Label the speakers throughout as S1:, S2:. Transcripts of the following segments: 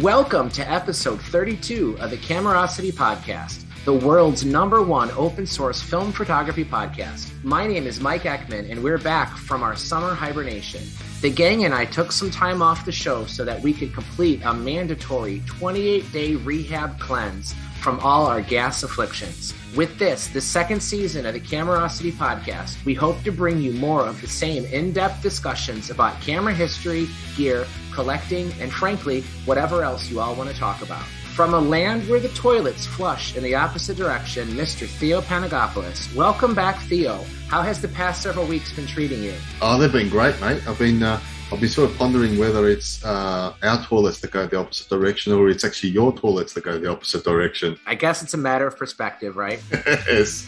S1: Welcome to episode 32 of the Camerosity Podcast, the world's #1 open source film photography podcast. My name is Mike Ekman, and we're back from our summer hibernation. The gang and I took some time off the show so that we could complete a mandatory 28-day rehab cleanse from all our gas afflictions. With this, the second season of the Camerosity Podcast, we hope to bring you more of the same in-depth discussions about camera history, gear, collecting, and frankly, whatever else you all want to talk about. From a land where the toilets flush in the opposite direction, Mr. Theo Panagopoulos. Welcome back, Theo. How has the past several weeks been treating you?
S2: Oh, they've been great, mate. I've been sort of pondering whether it's our toilets that go the opposite direction or it's actually your toilets that go the opposite direction.
S1: I guess it's a matter of perspective, right?
S2: Yes.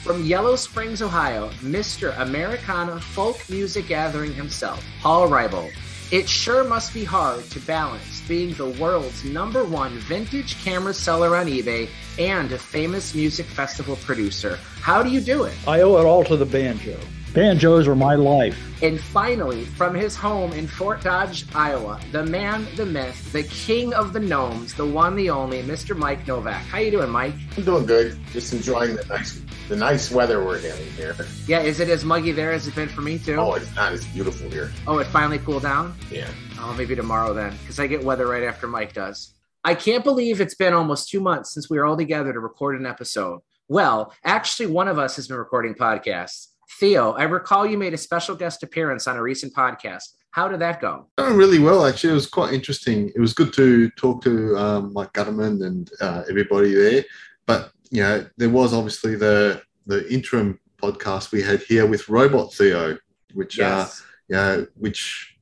S1: From Yellow Springs, Ohio, Mr. Americana folk music gathering himself, Paul Reibold. It sure must be hard to balance being the world's #1 vintage camera seller on eBay and a famous music festival producer. How do you do it?
S3: I owe it all to the banjo. Banjos are my life.
S1: And finally, from his home in Fort Dodge, Iowa, the man, the myth, the king of the gnomes, the one, the only, Mr. Mike Novak. How you doing, Mike?
S4: I'm doing good. Just enjoying the nice weather we're getting here.
S1: Yeah, is it as muggy there as it's been for me, too?
S4: Oh, it's not. It's beautiful here.
S1: Oh, it finally cooled down?
S4: Yeah.
S1: Oh, maybe tomorrow then, because I get weather right after Mike does. I can't believe it's been almost 2 months since we were all together to record an episode. Well, actually, one of us has been recording podcasts. Theo, I recall you made a special guest appearance on a recent podcast. How did that go?
S2: Going really well, actually. It was quite interesting. It was good to talk to Mike Gutterman and everybody there. But, you know, there was obviously the interim podcast we had here with Robot Theo, which,
S1: yes.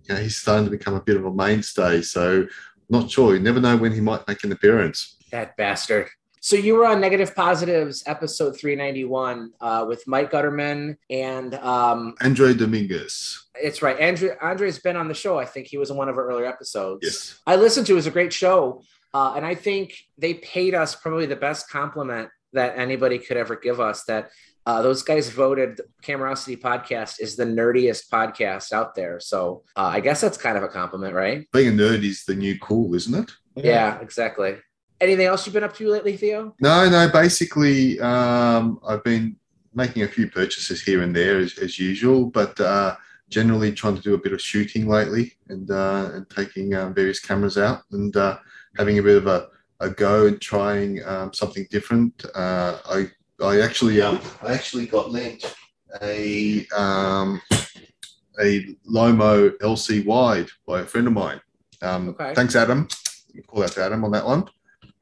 S2: He's starting to become a bit of a mainstay. So not sure. You never know when he might make an appearance.
S1: That bastard. So you were on Negative Positives, episode 391, with Mike Gutterman and
S2: Andre Dominguez.
S1: It's right. Andre's been on the show. I think he was in one of our earlier episodes.
S2: Yes.
S1: I listened to it. It was a great show. And I think they paid us probably the best compliment that anybody could ever give us, that those guys voted the Camerosity Podcast is the nerdiest podcast out there. So I guess that's kind of a compliment, right?
S2: Being a nerd is the new cool, isn't it?
S1: Yeah, exactly. Anything else you've been up to lately, Theo?
S2: No. Basically, I've been making a few purchases here and there as usual, but generally trying to do a bit of shooting lately and taking various cameras out and having a bit of a go and trying something different. I actually got lent a Lomo LC wide by a friend of mine.
S1: Okay.
S2: Thanks, Adam. Call out to Adam on that one.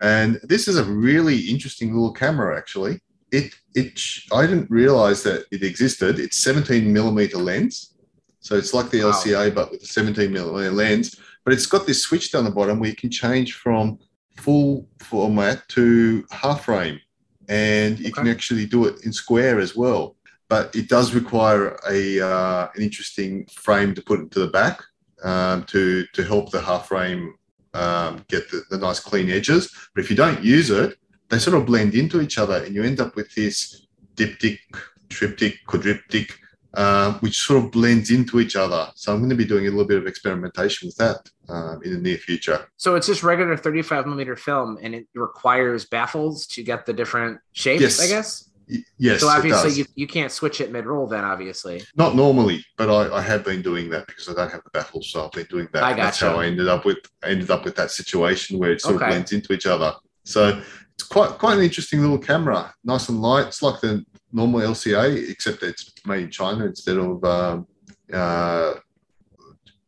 S2: And this is a really interesting little camera, actually. I didn't realize that it existed. It's 17 millimeter lens. So it's like the LCA, but with a 17 millimeter lens. But it's got this switch down the bottom where you can change from full format to half frame. And you can actually do it in square as well. But it does require an interesting frame to put into the back to help the half frame get the nice clean edges. But if you don't use it, they sort of blend into each other and you end up with this diptych, triptych, quadriptych, which sort of blends into each other. So I'm going to be doing a little bit of experimentation with that in the near future.
S1: So it's just regular 35 millimeter film and it requires baffles to get the different shapes,
S2: Yes.
S1: I guess?
S2: Yes,
S1: so obviously
S2: it does.
S1: you can't switch it mid-roll then, obviously.
S2: Not normally, but I have been doing that because I don't have the baffles, so I've been doing that.
S1: I gotcha.
S2: That's how I ended up with that situation where it sort of blends into each other. So it's quite an interesting little camera, nice and light. It's like the normal LCA, except that it's made in China instead of the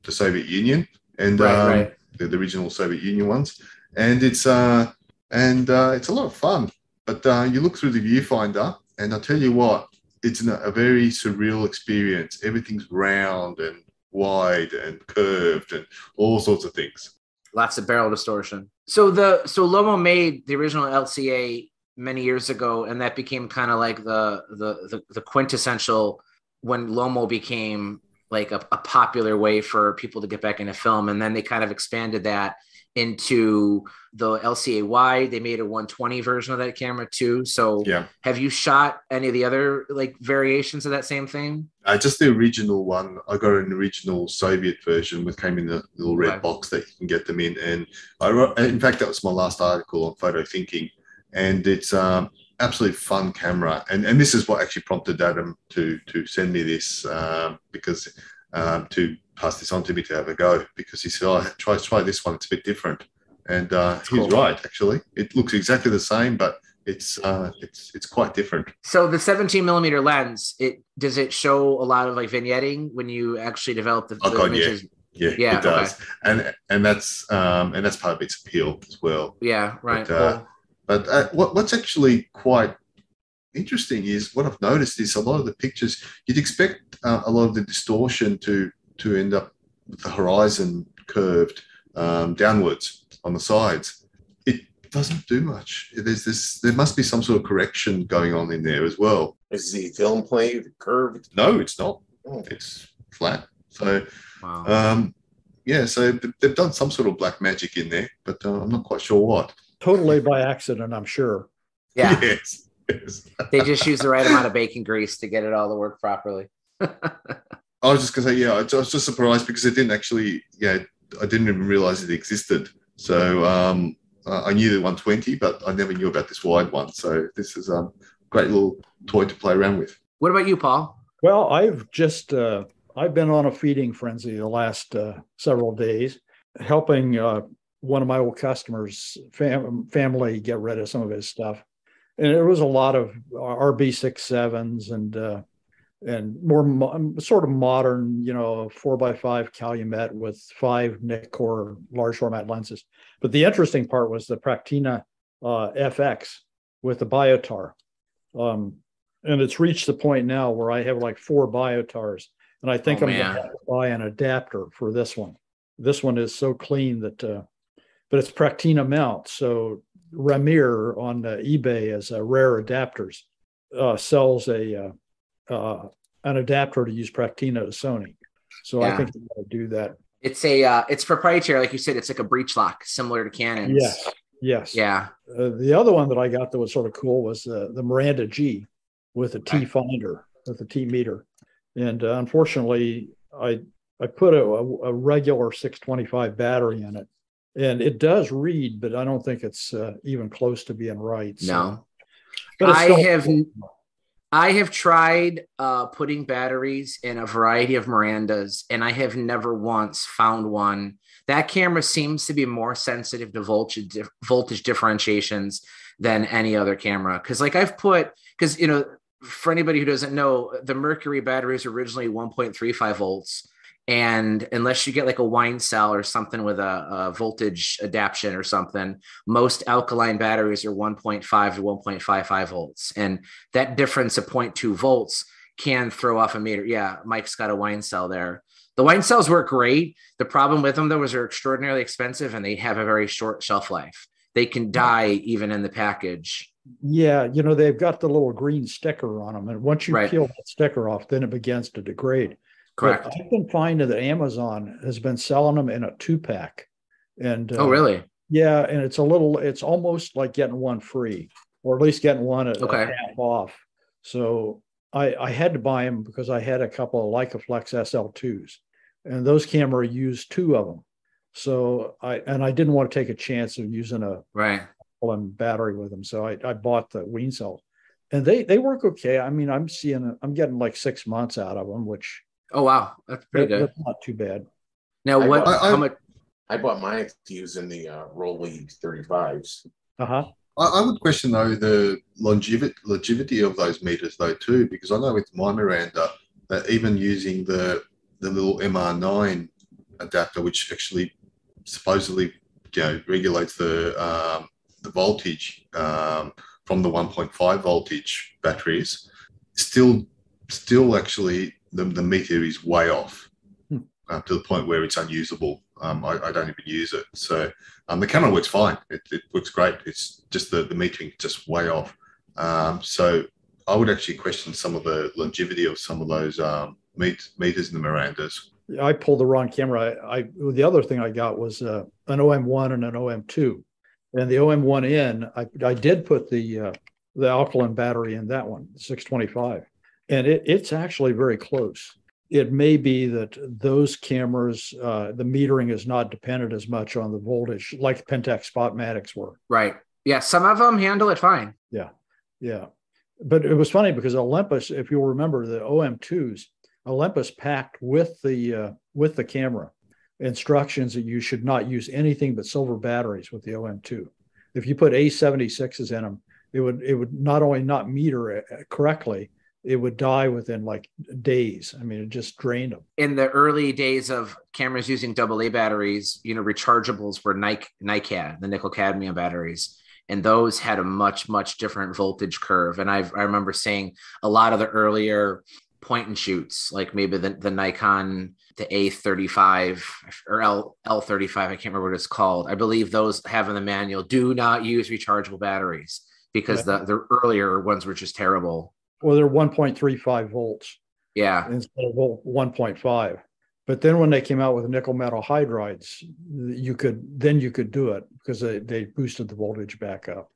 S2: Soviet Union and
S1: right.
S2: The original Soviet Union ones. And it's a lot of fun. But you look through the viewfinder, and I tell you what, it's a very surreal experience. Everything's round and wide and curved and all sorts of things.
S1: Lots of barrel distortion. So Lomo made the original LCA many years ago, and that became kind of like the quintessential when Lomo became like a popular way for people to get back into film. And then they kind of expanded that into the LCA-Y. They made a 120 version of that camera too. So
S2: Yeah.
S1: have you shot any of the other like variations of that same thing?
S2: Just the original one. I got an original Soviet version, which came in the little red box that you can get them in. And I wrote, in fact, that was my last article on photo thinking. And it's absolutely fun camera. And this is what actually prompted Adam to send me this because to pass this on to me to have a go, because he said, oh, try this one. It's a bit different. And he was right, actually. It looks exactly the same, but it's quite different.
S1: So the 17 millimeter lens, does it show a lot of like vignetting when you actually develop the images?
S2: Yeah, it does. Okay. And that's part of its appeal as well.
S1: Yeah, right.
S2: But what's actually quite interesting is what I've noticed is a lot of the pictures, you'd expect a lot of the distortion to end up with the horizon curved downwards on the sides. It doesn't do much. There must be some sort of correction going on in there as well.
S4: Is the film plane curved?
S2: No, it's not. It's flat. So,
S1: wow.
S2: So they've done some sort of black magic in there, but I'm not quite sure what.
S3: Totally by accident, I'm sure.
S1: Yeah.
S2: Yes.
S1: They just use the right amount of bacon grease to get it all to work properly.
S2: I was just going to say, I was just surprised because it didn't actually, I didn't even realize it existed. So I knew the 120, but I never knew about this wide one. So this is a great little toy to play around with.
S1: What about you, Paul?
S3: Well, I've been on a feeding frenzy the last several days, helping one of my old customers' family get rid of some of his stuff. And it was a lot of RB67s and more sort of modern, 4x5 Calumet with 5 Nikkor large format lenses. But the interesting part was the Practina FX with the Biotar. And it's reached the point now where I have like 4 Biotars. And I think I'm going to have to buy an adapter for this one. This one is so clean that, but it's Practina mount. So Ramir on eBay as rare adapters sells an adapter to use Practina to Sony. So I think I'm going to do that.
S1: It's proprietary, like you said. It's like a breech lock, similar to Canon's.
S3: Yes.
S1: Yeah.
S3: The other one that I got that was sort of cool was the Miranda G with a T finder, with a T meter, and unfortunately, I put a regular 625 battery in it, and it does read, but I don't think it's even close to being right. So.
S1: No,
S3: but
S1: I have tried putting batteries in a variety of Mirandas, and I have never once found one. That camera seems to be more sensitive to voltage differentiations than any other camera. Because for anybody who doesn't know, the Mercury batteries are originally 1.35 volts. And unless you get like a wine cell or something with a voltage adaptation or something, most alkaline batteries are 1.5 to 1.55 volts. And that difference of 0.2 volts can throw off a meter. Yeah, Mike's got a wine cell there. The wine cells work great. The problem with them, though, is they're extraordinarily expensive and they have a very short shelf life. They can die even in the package.
S3: Yeah, they've got the little green sticker on them. And once you peel that sticker off, then it begins to degrade.
S1: Correct.
S3: But I've been finding that Amazon has been selling them in a 2-pack. And
S1: oh, really?
S3: Yeah, and it's almost like getting one free, or at least getting one at half off. So I had to buy them because I had a couple of Rolleiflex SL2s, and those cameras used 2 of them. So I didn't want to take a chance of using a battery with them. So I bought the Wien cell, and they work okay. I mean, I'm getting like 6 months out of them, which.
S1: Oh, wow. That's pretty good.
S3: That's not too bad.
S1: Now, how much?
S4: I bought mine to use in the Rolleiflex 35s.
S3: Uh-huh.
S2: I would question, though, the longevity of those meters, though, too, because I know with my Miranda, that even using the little MR9 adapter, which actually supposedly regulates the voltage from the 1.5 voltage batteries, still actually the meter is way off to the point where it's unusable. I don't even use it. So the camera works fine. It works great. It's just the metering just way off. So I would actually question some of the longevity of some of those meters in the Mirandas.
S3: I pulled the wrong camera. The other thing I got was an OM1 and an OM2, and the OM1N. I did put the alkaline battery in that one, 625, and it's actually very close. It may be that those cameras, the metering is not dependent as much on the voltage like Pentax Spotmatics were.
S1: Right. Yeah. Some of them handle it fine.
S3: Yeah. Yeah. But it was funny because Olympus, if you'll remember the OM2s, Olympus packed with the camera instructions that you should not use anything but silver batteries with the OM2. If you put A76s in them, it would not only not meter it correctly, it would die within like days. I mean, it just drained them.
S1: In the early days of cameras using AA batteries, rechargeables were NiCad, the nickel cadmium batteries. And those had a much, much different voltage curve. And I remember seeing a lot of the earlier point and shoots, like maybe the Nikon, the A35 or L35, I can't remember what it's called. I believe those have in the manual, do not use rechargeable batteries because the earlier ones were just terrible.
S3: Well, they're 1.35 volts.
S1: Yeah.
S3: Instead of 1.5. But then when they came out with nickel metal hydrides, you could do it because they boosted the voltage back up.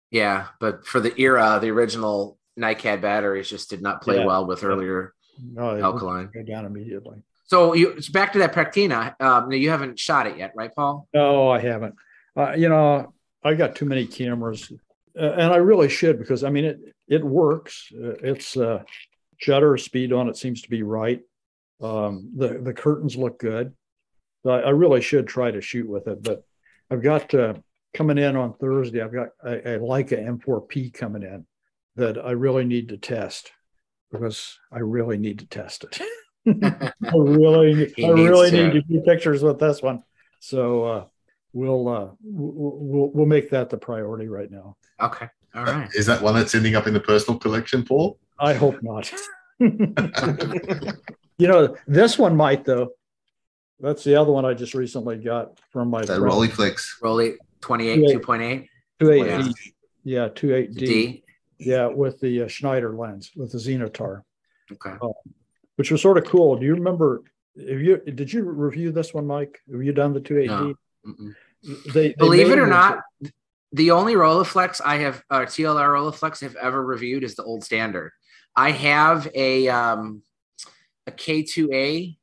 S1: Yeah. But for the era, the original NiCad batteries just did not play well with earlier alkaline.
S3: Go down immediately.
S1: So back to that Practina. You haven't shot it yet, right, Paul?
S3: No, I haven't. I got too many cameras, and I really should because I mean it works. It's shutter speed on it seems to be right. The curtains look good. So I really should try to shoot with it, but I've got coming in on Thursday. I've got a Leica M4P coming in that I really need to test because I really need to test it. I really need to do pictures with this one. So we'll make that the priority right now.
S1: Okay. All right.
S2: Is that one that's ending up in the personal collection, Paul?
S3: I hope not. This one might though. That's the other one I just recently got from my
S2: Rolleiflex.
S1: Rolleiflex 28 2.8.
S3: 2.8D. Yeah, 2.8D.
S1: D.
S3: Yeah, with the Schneider lens with the Xenotar.
S1: Okay.
S3: Which was sort of cool. Do you remember? Did you review this one, Mike? Have you done the 2.8D?
S1: No.
S3: They
S1: believe it or not, the only Rolleiflex I have, TLR Rolleiflex I've ever reviewed is the old standard. I have a K2A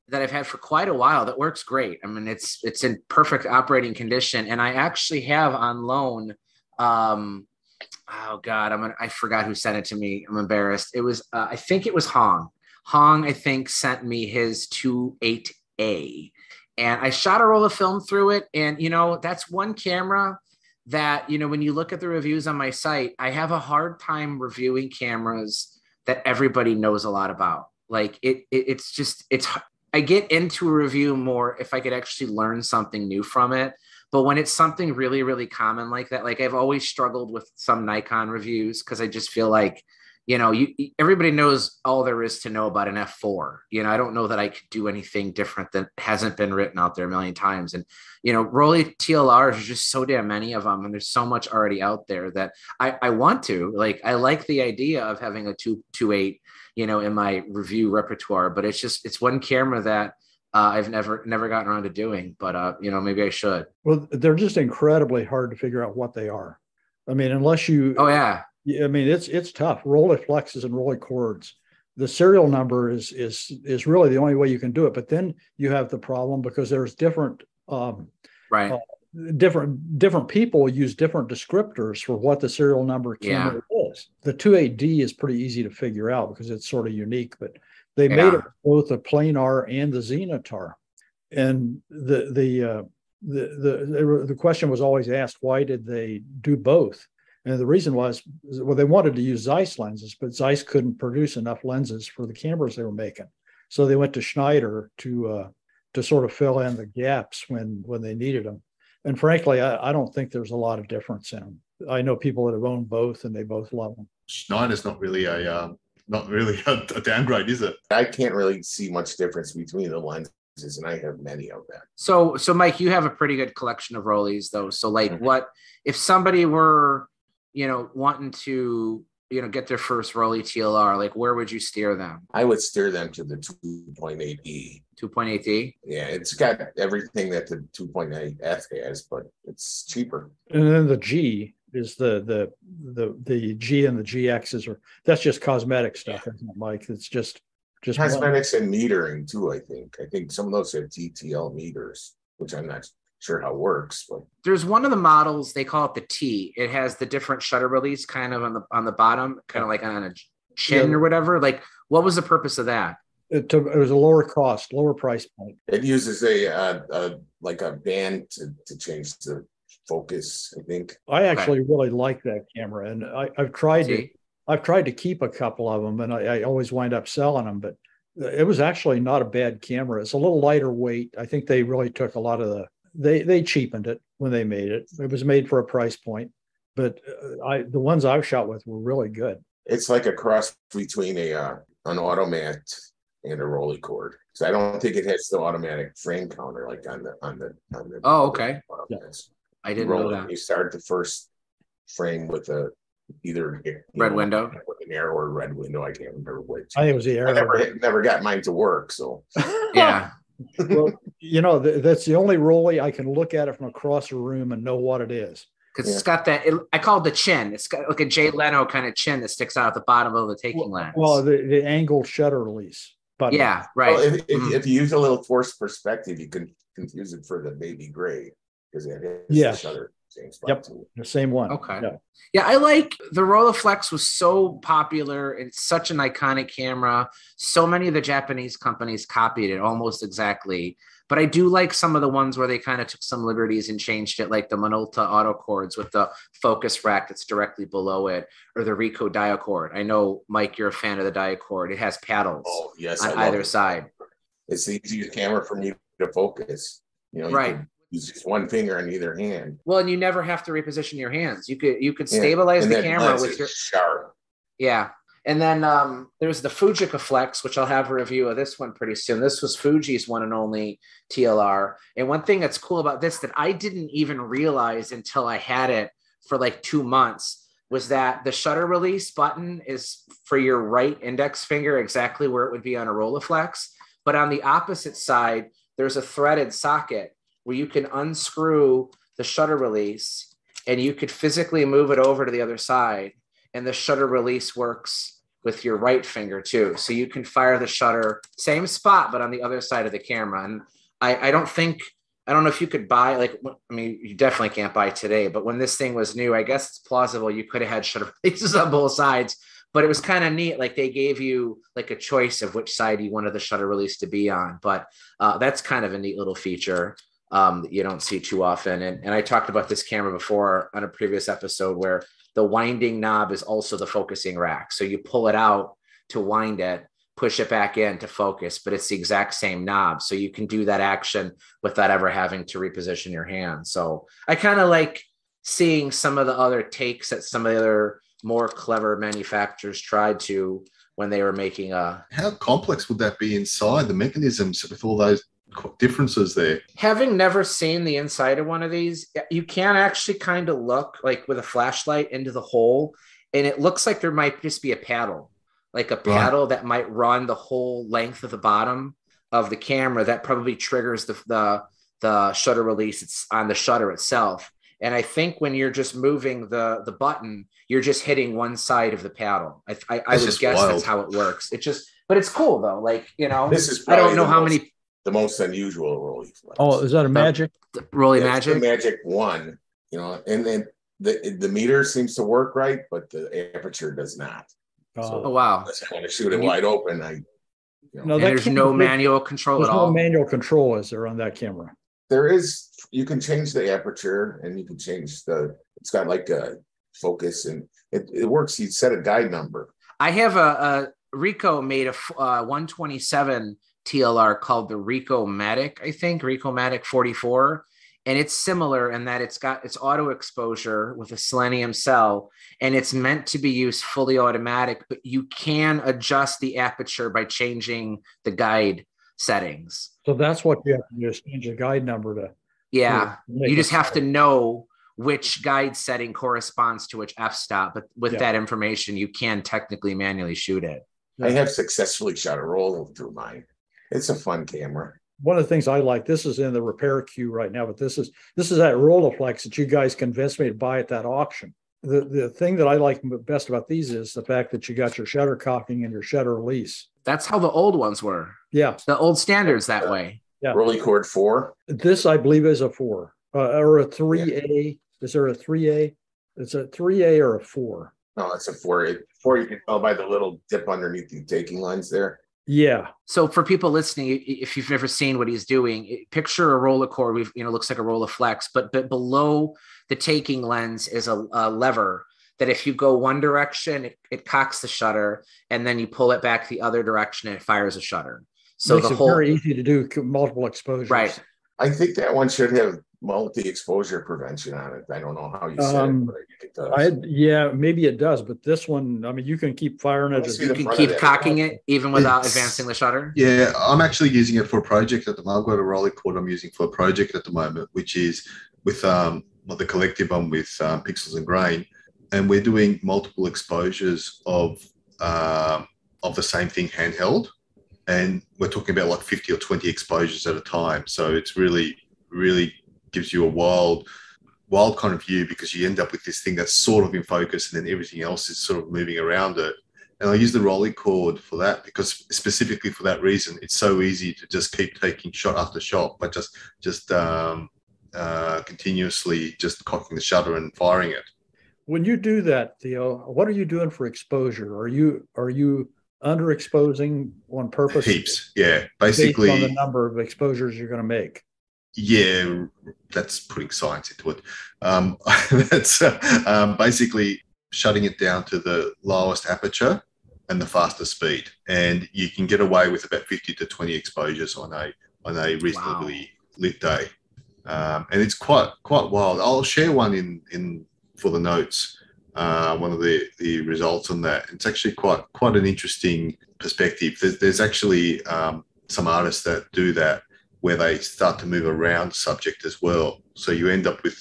S1: that I've had for quite a while that works great. I mean, it's in perfect operating condition, and I actually have on loan. Oh God, I forgot who sent it to me. I'm embarrassed. It was I think it was Hong. Hong, I think, sent me his 2.8A, and I shot a roll of film through it. And that's one camera that when you look at the reviews on my site, I have a hard time reviewing cameras that everybody knows a lot about. Like it's I get into a review more if I could actually learn something new from it. But when it's something really, really common like that, like I've always struggled with some Nikon reviews because I just feel like, everybody knows all there is to know about an F4. I don't know that I could do anything different that hasn't been written out there a million times. And, Rolly TLRs are just so damn many of them. And there's so much already out there that I want to, like, I like the idea of having a 2.8, in my review repertoire, but it's one camera that I've never gotten around to doing, but maybe I should.
S3: Well, they're just incredibly hard to figure out what they are. I mean, unless you.
S1: Oh yeah.
S3: I mean, it's tough. Rolleiflexes and Rolleicords. The serial number is really the only way you can do it. But then you have the problem because there's different. Different people use different descriptors for what the serial number camera is. The 2.8D is pretty easy to figure out because it's sort of unique, but they made it both a planar and the Xenotar. And the question was always asked, why did they do both? And the reason was, well, they wanted to use Zeiss lenses, but Zeiss couldn't produce enough lenses for the cameras they were making. So they went to Schneider to sort of fill in the gaps when they needed them. And frankly, I don't think there's a lot of difference in them. I know people that have owned both and they both love them.
S2: Schneider's not really a downgrade, is it?
S4: I can't really see much difference between the lenses, and I have many of them.
S1: So Mike, you have a pretty good collection of Rollies though. So like what if somebody were, wanting to get their first Rolly TLR, like where would you steer them?
S4: I would steer them to the 2.8E.
S1: 2.8D?
S4: Yeah, it's got everything that the 2.8F has, but it's cheaper.
S3: And then the G is the G and the GXs that's just cosmetic stuff, isn't it, Mike? It's just
S4: cosmetics and metering too. I think some of those have TTL meters, which I'm not sure how it works, but
S1: there's one of the models, they call it the T. It has the different shutter release kind of on the bottom, kind of like on a chin or whatever. Like, what was the purpose of that?
S3: It was a lower price point.
S4: It uses a like a band to change the focus, I think.
S3: I actually really like that camera, and I've tried to keep a couple of them, and I always wind up selling them, but it was actually not a bad camera. It's a little lighter weight. I think they really took a lot of they cheapened it when they made it. It was made for a price point, but the ones I've shot with were really good.
S4: It's like a cross between an automat and a rolly cord. So I don't think it has the automatic frame counter like on the.
S1: Oh, okay.
S3: Yeah.
S1: I didn't know that.
S4: You start the first frame with either
S1: red window,
S4: with an arrow or red window. I can't remember which.
S3: I think it was the arrow.
S4: I never got mine to work. So
S1: yeah.
S3: Well, that's the only Rolly I can look at it from across the room and know what it is.
S1: Because it's got that, I call it the chin. It's got like a Jay Leno kind of chin that sticks out at the bottom of the taking lens.
S3: Well, the angled shutter release button.
S1: Yeah, right.
S4: Well, if you use a little forced perspective, you can confuse it for the baby gray because it has the shutter.
S3: Yep, the same one.
S1: Okay. Yeah, I like the Rolleiflex was so popular. It's such an iconic camera. So many of the Japanese companies copied it almost exactly. But I do like some of the ones where they kind of took some liberties and changed it, like the Minolta auto cords with the focus rack that's directly below it, or the Ricoh diacord. I know, Mike, you're a fan of the diacord. It has paddles on either side.
S4: It's the easiest camera for me to focus.
S1: Right.
S4: Use just one finger on either hand.
S1: Well, and you never have to reposition your hands. You could stabilize the camera with your
S4: sharp.
S1: Yeah. And then there's the Fujica Flex, which I'll have a review of this one pretty soon. This was Fuji's one and only TLR. And one thing that's cool about this that I didn't even realize until I had it for like 2 months was that the shutter release button is for your right index finger, exactly where it would be on a Rolleiflex. But on the opposite side, there's a threaded socket where you can unscrew the shutter release and you could physically move it over to the other side. And the shutter release works with your right finger too. So you can fire the shutter, same spot, but on the other side of the camera. And I don't know if you could buy, you definitely can't buy today, but when this thing was new, I guess it's plausible you could have had shutter releases on both sides, but it was kind of neat. Like they gave you like a choice of which side you wanted the shutter release to be on. But that's kind of a neat little feature that you don't see too often. And I talked about this camera before on a previous episode where the winding knob is also the focusing rack. So you pull it out to wind it, push it back in to focus, but it's the exact same knob. So you can do that action without ever having to reposition your hand. So I kind of like seeing some of the other takes that some of the other more clever manufacturers tried to when they were making
S2: How complex would that be inside the mechanisms with all those differences there?
S1: Having never seen the inside of one of these, you can actually kind of look like with a flashlight into the hole, and it looks like there might just be a paddle, like a paddle that might run the whole length of the bottom of the camera. That probably triggers the shutter release. It's on the shutter itself. And I think when you're just moving the button, you're just hitting one side of the paddle. I would guess wild. That's how it works. But it's cool though.
S4: This is
S1: I don't know how many.
S4: The most unusual Rolleiflex.
S3: Oh, is that a Magic?
S1: Rolly Magic?
S4: The Magic 1, and then the meter seems to work right, but the aperture does not.
S1: Oh, wow.
S4: Let's kind of shoot it wide open.
S1: There's no manual control at all?
S3: There's no manual control, is there, on that camera?
S4: There is. You can change the aperture, and you can change it's got like a focus, and it works. You set a guide number.
S1: I have a Ricoh made a 127 TLR called the Ricoh Matic, I think, Ricoh Matic 44. And it's similar in that it's got its auto exposure with a selenium cell, and it's meant to be used fully automatic, but you can adjust the aperture by changing the guide settings.
S3: So that's what you have to do, is change the guide number to.
S1: Yeah. You just have to know which guide setting corresponds to which f-stop. But with that information, you can technically manually shoot it.
S4: I have successfully shot a roll through mine. It's a fun camera.
S3: One of the things I like, this is in the repair queue right now, but this is that Rolleiflex that you guys convinced me to buy at that auction. The thing that I like best about these is the fact that you got your shutter cocking and your shutter release.
S1: That's how the old ones were.
S3: Yeah.
S1: The old standards that way.
S3: Yeah.
S4: Rolleicord 4.
S3: This, I believe, is a 4 or a 3A. Yeah. Is there a 3A? It's a 3A or a 4.
S4: No, it's a 4. 4, you can tell by the little dip underneath the taking lens there.
S3: Yeah.
S1: So for people listening, if you've never seen what he's doing, picture a Rolleicord. Looks like a Rolleiflex, but below the taking lens is a lever that if you go one direction, it cocks the shutter, and then you pull it back the other direction, and it fires a shutter. So
S3: makes it very easy to do multiple exposures.
S1: Right.
S4: I think that one should have multi-exposure prevention on it. I don't know how you said it, but I think it does.
S3: Yeah, maybe it does, but this one, I mean, you can keep firing it.
S1: You can keep cocking it even without advancing the shutter.
S2: Yeah, I'm actually using it for a project at the moment. I've got a Rolleicord I'm using for a project at the moment, which is with the collective I'm with Pixels and Grain, and we're doing multiple exposures of the same thing handheld, and we're talking about like 50 or 20 exposures at a time. So it's really gives you a wild kind of view, because you end up with this thing that's sort of in focus and then everything else is sort of moving around it. And I use the Rolleicord for that, because specifically for that reason, it's so easy to just keep taking shot after shot, but just continuously just cocking the shutter and firing it.
S3: When you do that, Theo, what are you doing for exposure? Are you underexposing on purpose?
S2: Heaps, yeah. Basically,
S3: based on the number of exposures you're going to make.
S2: Yeah, that's putting science into it. That's basically shutting it down to the lowest aperture and the fastest speed, and you can get away with about 50 to 20 exposures on a reasonably lit day, and it's quite wild. I'll share one in for the notes. One of the results on that. It's actually quite an interesting perspective. There's actually some artists that do that, where they start to move around the subject as well. So you end up with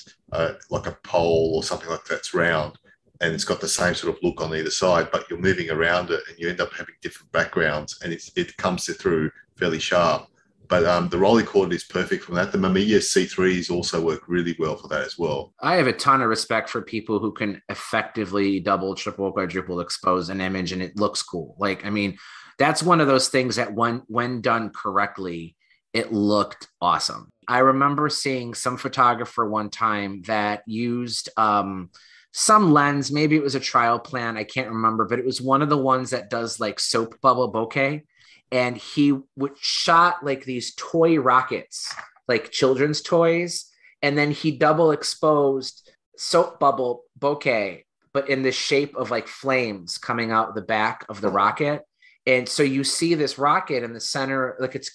S2: like a pole or something like that's round, and it's got the same sort of look on either side, but you're moving around it and you end up having different backgrounds, and it comes through fairly sharp. But the Rolleicord is perfect for that. The Mamiya C3s also work really well for that as well. I
S1: have a ton of respect for people who can effectively double, triple, quadruple expose an image and it looks cool. Like, I mean, that's one of those things that when done correctly, it looked awesome. I remember seeing some photographer one time that used some lens. Maybe it was a trial plan. I can't remember, but it was one of the ones that does like soap bubble bokeh. And he shot like these toy rockets, like children's toys. And then he double exposed soap bubble bokeh, but in the shape of like flames coming out the back of the rocket. And so you see this rocket in the center, like it's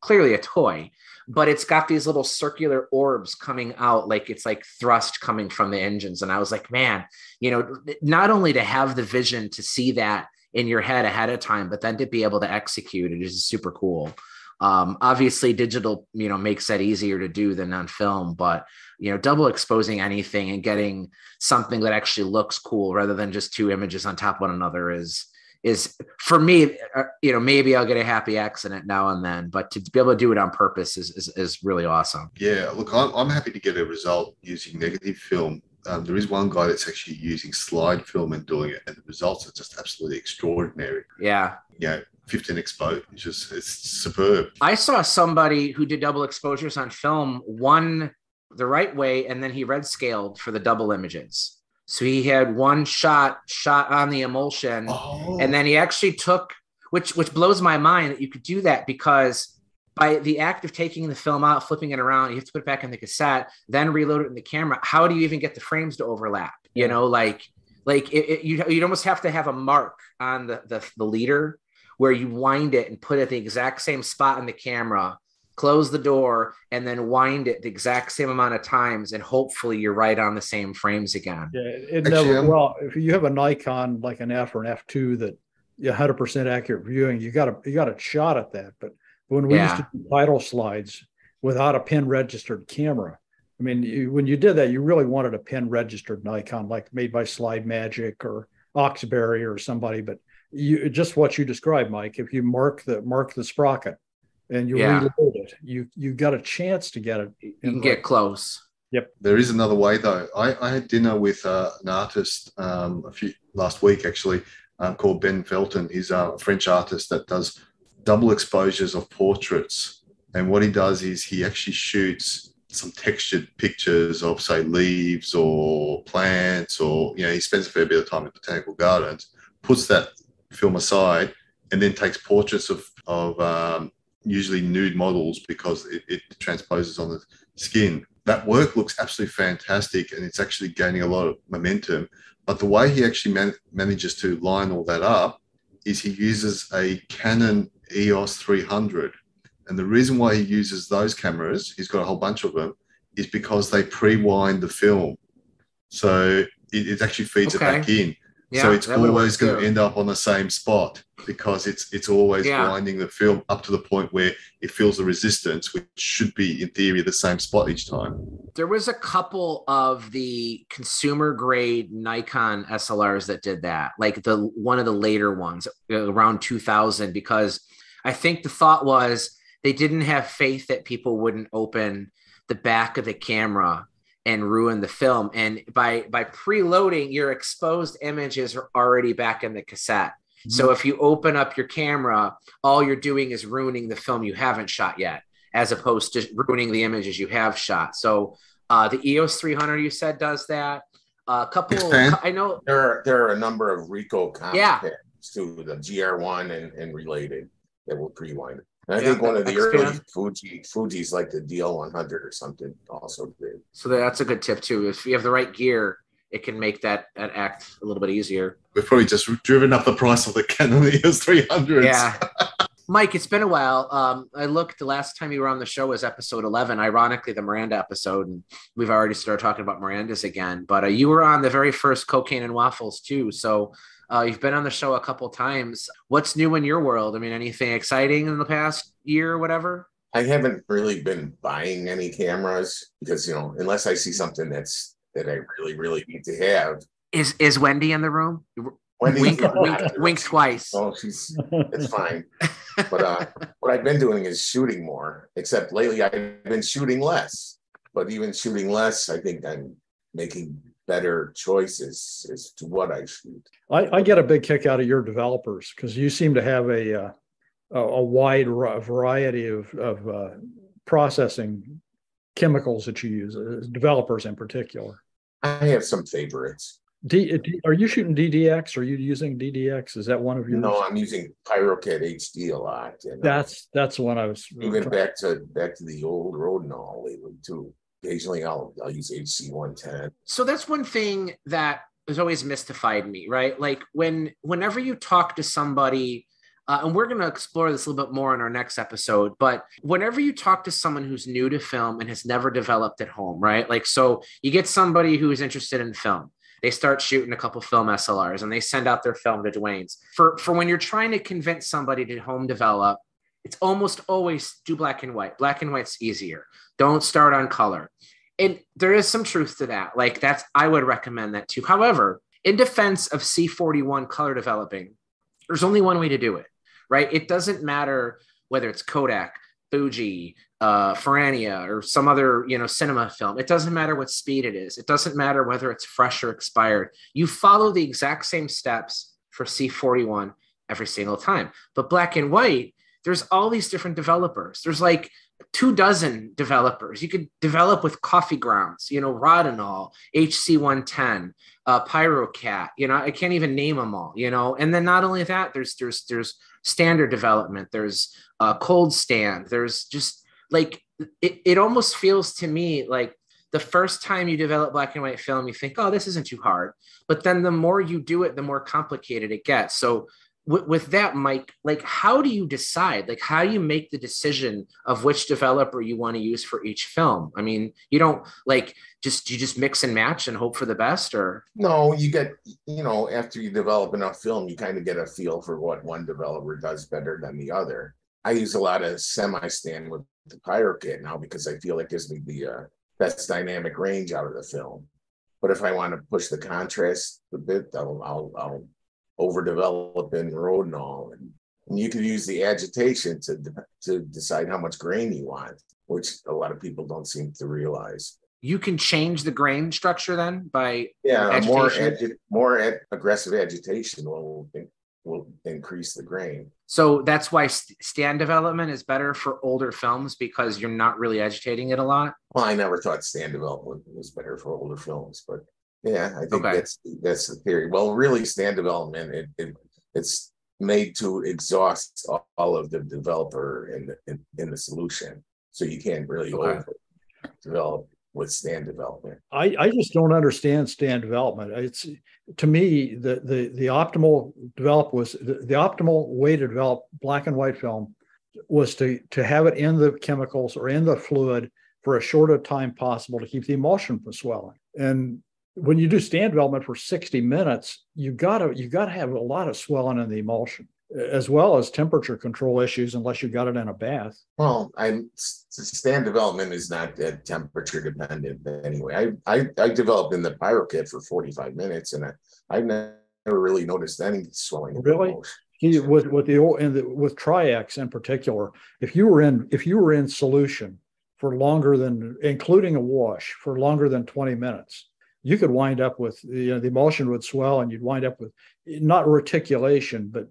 S1: clearly a toy, but it's got these little circular orbs coming out, like it's like thrust coming from the engines. And I was like, man, not only to have the vision to see that in your head ahead of time, but then to be able to execute it is super cool. Obviously digital, makes that easier to do than on film, but, double exposing anything and getting something that actually looks cool rather than just two images on top of one another is for me, maybe I'll get a happy accident now and then, but to be able to do it on purpose is really awesome.
S2: Yeah, look, I'm happy to get a result using negative film. There is one guy that's actually using slide film and doing it, and the results are just absolutely extraordinary.
S1: Yeah.
S2: 15 exposure, it's superb.
S1: I saw somebody who did double exposures on film, one the right way, and then he red scaled for the double images. So he had one shot on the emulsion, and then he actually took, which blows my mind that you could do that, because by the act of taking the film out, flipping it around, you have to put it back in the cassette, then reload it in the camera. How do you even get the frames to overlap? You'd almost have to have a mark on the leader where you wind it and put it at the exact same spot in the camera, close the door, and then wind it the exact same amount of times, and hopefully you're right on the same frames again.
S3: Yeah, well, if you have a Nikon like an F or an F2 that 100% accurate viewing, you got a shot at that. But when we used to do title slides without a pin registered camera, I mean, when you did that, you really wanted a pin registered Nikon, like made by Slide Magic or Oxberry or somebody. But just what you described, Mike, if you mark the sprocket and you reload it, you got a chance to get it.
S1: You can get close.
S3: Yep.
S2: There is another way though. I had dinner with an artist last week actually, called Ben Felton. He's a French artist that does double exposures of portraits. And what he does is he actually shoots some textured pictures of, say, leaves or plants, or, you know, he spends a fair bit of time in botanical gardens, puts that film aside, and then takes portraits of usually nude models because it transposes on the skin. That work looks absolutely fantastic, and it's actually gaining a lot of momentum. But the way he actually manages to line all that up is he uses a Canon EOS 300. And the reason why he uses those cameras, he's got a whole bunch of them, is because they pre-wind the film. So it actually feeds it back in. Yeah, so it's always going to end up on the same spot because it's always winding the film up to the point where it feels the resistance, which should be, in theory, the same spot each time.
S1: There was a couple of the consumer grade Nikon SLRs that did that, like one of the later ones around 2000, because I think the thought was they didn't have faith that people wouldn't open the back of the camera and ruin the film. And by preloading, your exposed images are already back in the cassette. Mm-hmm. So if you open up your camera, all you're doing is ruining the film you haven't shot yet, as opposed to ruining the images you have shot. So the EOS 300 you said does that. A couple, I know
S4: there are a number of Ricoh comps to the GR1 and related that will pre-wind it. And I think one of the early Fuji's like the DL100 or something also did.
S1: So that's a good tip too. If you have the right gear, it can make that act a little bit easier.
S2: We've probably just driven up the price of the Canon EOS 300s.
S1: Yeah. Mike, it's been a while. I looked, the last time you were on the show was episode 11, ironically, the Miranda episode. And we've already started talking about Mirandas again. But you were on the very first Cocaine and Waffles too. So you've been on the show a couple times. What's new in your world? I mean, anything exciting in the past year or whatever?
S4: I haven't really been buying any cameras because, you know, unless I see something that I really, really need to have.
S1: Is Wendy in the room?
S4: Wendy,
S1: wink twice.
S4: Oh, it's fine. But what I've been doing is shooting more, except lately I've been shooting less. But even shooting less, I think I'm making better choices as to what I shoot.
S3: I get a big kick out of your developers because you seem to have a wide variety of processing chemicals that you use, developers in particular.
S4: I have some favorites.
S3: Are you shooting DDX? Are you using DDX? Is that one of yours?
S4: No, I'm using PyroCat HD a lot. And,
S3: that's one I was
S4: even back to the old Rodinal lately too. Occasionally I'll use HC 110.
S1: So that's one thing that has always mystified me, right? Like whenever you talk to somebody, and we're going to explore this a little bit more in our next episode, but whenever you talk to someone who's new to film and has never developed at home, right? Like, so you get somebody who is interested in film. They start shooting a couple film SLRs and they send out their film to Dwayne's. For when you're trying to convince somebody to home develop, it's almost always do black and white. Black and white's easier. Don't start on color. And there is some truth to that. Like I would recommend that too. However, in defense of C41 color developing, there's only one way to do it, right? It doesn't matter whether it's Kodak, Fuji, Ferrania, or some other, cinema film. It doesn't matter what speed it is. It doesn't matter whether it's fresh or expired. You follow the exact same steps for C41 every single time. But black and white, there's all these different developers. There's like 24 developers. You could develop with coffee grounds, Rodinal, HC110, PyroCat, I can't even name them all, and then not only that, there's standard development. There's cold stand. There's just like, it almost feels to me like the first time you develop black and white film, you think, oh, this isn't too hard. But then the more you do it, the more complicated it gets. So with that, Mike, like, how do you decide? Like, how do you make the decision of which developer you want to use for each film? I mean, you don't you just mix and match and hope for the best, or?
S4: No, you get, after you develop enough film, you kind of get a feel for what one developer does better than the other. I use a lot of semi-stand with the PyroCat now because I feel it gives me best dynamic range out of the film. But if I want to push the contrast a bit, I'll overdevelop in rodinal, and you could use the agitation to decide how much grain you want, which a lot of people don't seem to realize.
S1: You can change the grain structure then by
S4: agitation? more aggressive agitation will increase the grain.
S1: So that's why stand development is better for older films, because you're not really agitating it a lot.
S4: Well, I never thought stand development was better for older films, but yeah, I think that's the theory. Well, really, stand development it's made to exhaust all of the developer in the solution, so you can't really over develop with stand development.
S3: I just don't understand stand development. It's, to me, the optimal the optimal way to develop black and white film was to have it in the chemicals or in the fluid for as short a time possible to keep the emulsion from swelling. And when you do stand development for 60 minutes, you gotta have a lot of swelling in the emulsion, as well as temperature control issues, unless you got it in a bath.
S4: Well, stand development is not that temperature dependent anyway. I developed in the PyroKit for 45 minutes, and I've never really noticed any swelling.
S3: Really? With Tri-X in particular, if you were in solution for longer than, including a wash, for longer than 20 minutes, you could wind up with, the emulsion would swell, and you'd wind up with not reticulation, but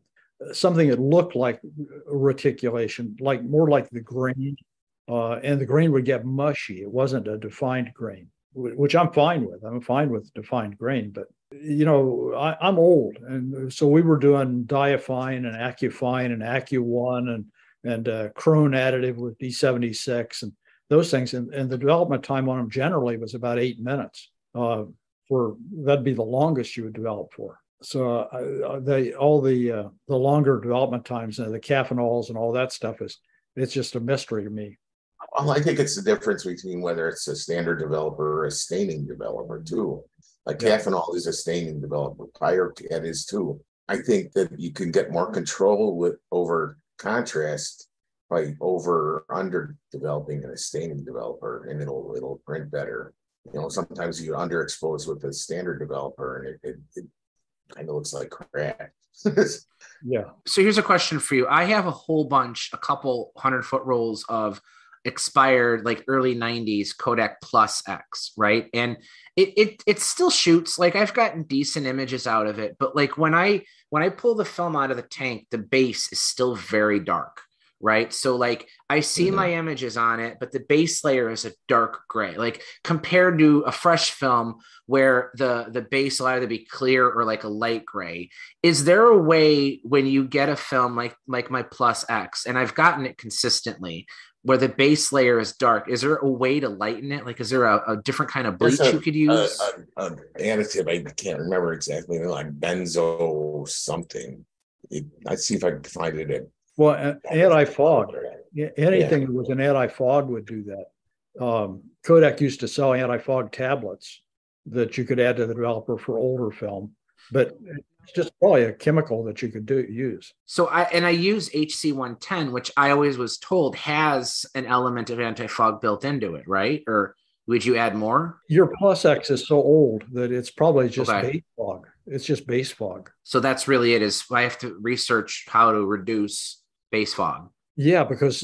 S3: something that looked like reticulation, more like the grain, and the grain would get mushy. It wasn't a defined grain, which I'm fine with. I'm fine with defined grain, but I'm old, and so we were doing Diafine and AccuFine and AccuOne and Chrome additive with D76 and those things, and the development time on them generally was about 8 minutes. That'd be the longest you would develop for. So all the longer development times, the caphenols and all that stuff, it's just a mystery to me.
S4: Well, I think it's the difference between whether it's a standard developer or a staining developer too. Like Cathanol is a staining developer, PyroKit is too. I think that you can get more control over contrast by under developing in a staining developer, and it'll print better. Sometimes you underexpose with a standard developer, and it kind of looks like crap.
S3: Yeah.
S1: So here's a question for you. I have a couple 100-foot rolls of expired, like early 90s Kodak Plus X, right? And it still shoots. Like, I've gotten decent images out of it, but like when I pull the film out of the tank, the base is still very dark. Right. So like I see my images on it, but the base layer is a dark gray, like compared to a fresh film where the base will either be clear or like a light gray. Is there a way, when you get a film like my Plus X, and I've gotten it consistently, where the base layer is dark, is there a way to lighten it? Like, is there a different kind of bleach you could use?
S4: Additive, I can't remember exactly, like benzo something. I'd see if I can find it.
S3: Well, anti-fog, anything that was an anti-fog would do that. Kodak used to sell anti-fog tablets that you could add to the developer for older film, but it's just probably a chemical that you could use.
S1: So I use HC110, which I always was told has an element of anti-fog built into it, right? Or would you add more?
S3: Your Plus X is so old that it's probably just base fog. It's just base fog.
S1: So that's really it. Is I have to research how to reduce base fog.
S3: Yeah, because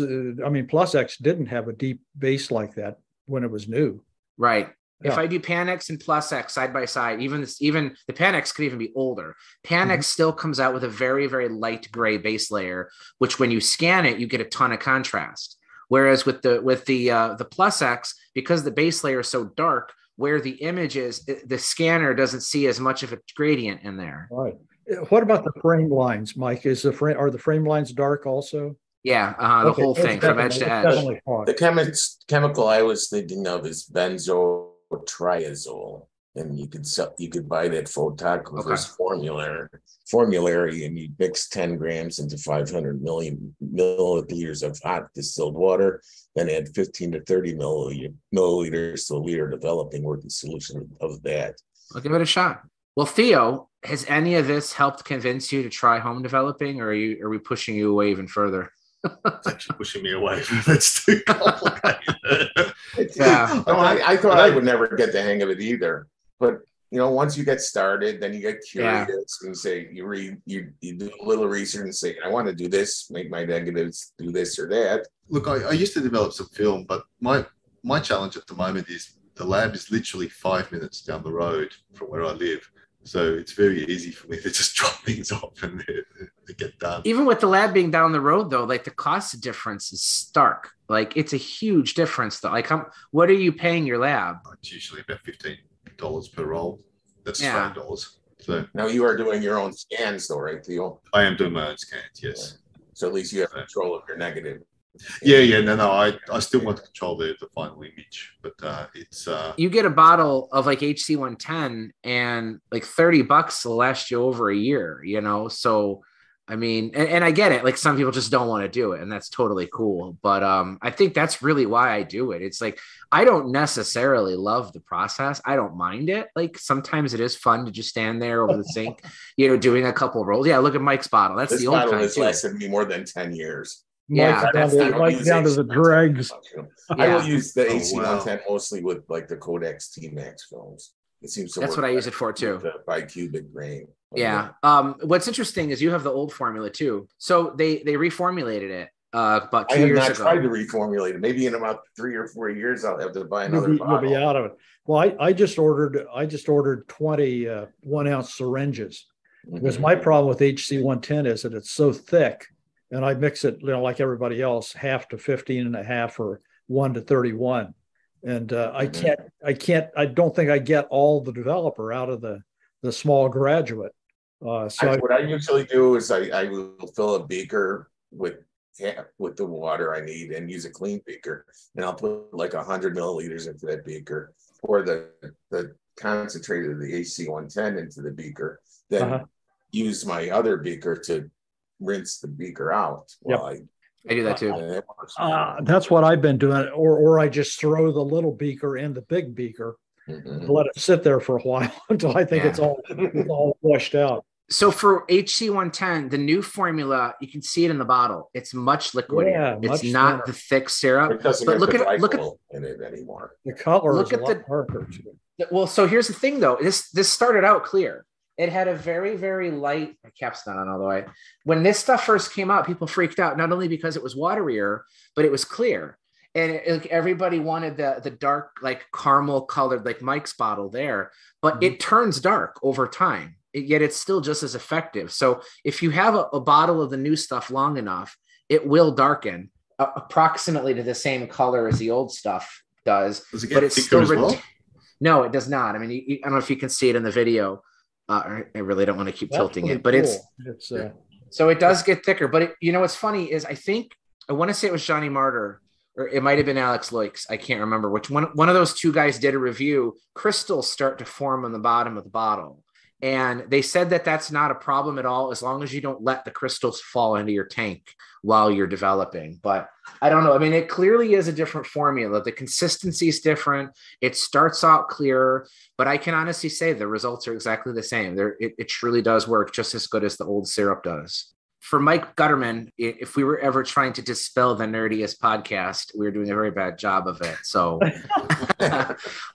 S3: Plus X didn't have a deep base like that when it was new.
S1: Right. Yeah. If I do Pan-X and Plus X side by side, even the Pan-X could even be older. Pan-X still comes out with a very, very light gray base layer, which when you scan it, you get a ton of contrast. Whereas with the Plus X, because the base layer is so dark, where the image is, the scanner doesn't see as much of a gradient in there.
S3: Right. What about the frame lines, Mike? Are the frame lines dark also?
S1: Yeah, the whole thing from edge to edge.
S4: The chemical I was thinking of is benzotriazole, and you could buy that photographer's formulary, and you mix 10 grams into 500 milliliters of hot distilled water, then add 15 to 30 milliliters to a liter developing working solution of that.
S1: I'll give it a shot. Well, Theo, has any of this helped convince you to try home developing, or are we pushing you away even further?
S2: It's actually pushing me away. That's too complicated.
S1: Yeah.
S4: I thought I would never get the hang of it either. But once you get started, then you get curious and say you read, you do a little research and say, I want to do this, make my negatives do this or that.
S2: Look, I used to develop some film, but my challenge at the moment is the lab is literally 5 minutes down the road from where I live. So it's very easy for me to just drop things off and they get done.
S1: Even with the lab being down the road, though, like the cost difference is stark. Like it's a huge difference, though. Like, what are you paying your lab?
S2: It's usually about $15 per roll. That's $5. So
S4: now you are doing your own scans, though, right, Theo?
S2: I am doing my own scans, yes.
S4: Yeah. So at least you have control of your negative.
S2: No. I still want to control the final image, but it's
S1: you get a bottle of like HC110 and like $30 will last you over a year, so I mean, and I get it, like some people just don't want to do it, and that's totally cool, but I think that's really why I do it. It's like I don't necessarily love the process. I don't mind it. Like sometimes it is fun to just stand there over the sink, doing a couple rolls. Yeah, look at Mike's bottle. That's the old
S4: bottle
S1: kind
S4: has
S1: too.
S4: lasted me more than 10 years.
S1: Yeah,
S3: Mike down to the dregs.
S4: I will use the HC110 mostly with like the Codex T-Max films. It seems to
S1: that's what I use it for too.
S4: The bicubic grain.
S1: Yeah. What's interesting is you have the old formula too. So they reformulated it about 2 years ago. I have not
S4: tried to reformulate it. Maybe in about 3 or 4 years I'll have to buy another bottle.
S3: You'll be out of it. Well, I just ordered 20 1-ounce syringes because my problem with HC110 is that it's so thick. And I mix it, like everybody else, half to 15.5 or 1 to 31. And I don't think I get all the developer out of the small graduate. What
S4: I usually do is I will fill a beaker with the water I need and use a clean beaker. And I'll put like 100 milliliters into that beaker, pour the concentrate of the HC110 into the beaker, then use my other beaker to rinse the beaker out.
S1: I do that too.
S3: That's what I've been doing, or I just throw the little beaker in the big beaker, let it sit there for a while until I think it's all washed out.
S1: So for HC110, the new formula, you can see it in the bottle. It's much liquidier. Yeah, it's not the thick syrup.
S4: It doesn't have the look at in it anymore.
S3: The color is a lot darker.
S1: Well, so here's the thing, though. This started out clear. It had a very, very light, my cap's not on all the way. When this stuff first came out, people freaked out, not only because it was waterier, but it was clear. And everybody wanted the dark, like caramel colored, like Mike's bottle there, but it turns dark over time, yet it's still just as effective. So if you have a bottle of the new stuff long enough, it will darken approximately to the same color as the old stuff does.
S2: Does it get thicker as well?
S1: No, it does not. I mean, I don't know if you can see it in the video. I really don't want to keep tilting it, but
S3: cool.
S1: So it does get thicker. But what's funny is I want to say it was Johnny Martyr, or it might have been Alex Loix. I can't remember which one. One of those two guys did a review. Crystals start to form on the bottom of the bottle, and they said that that's not a problem at all as long as you don't let the crystals fall into your tank while you're developing. But I don't know. I mean, it clearly is a different formula. The consistency is different. It starts out clearer, but I can honestly say the results are exactly the same. It truly does work just as good as the old syrup does. For Mike Gutterman, if we were ever trying to dispel the Nerdiest podcast, we were doing a very bad job of it. So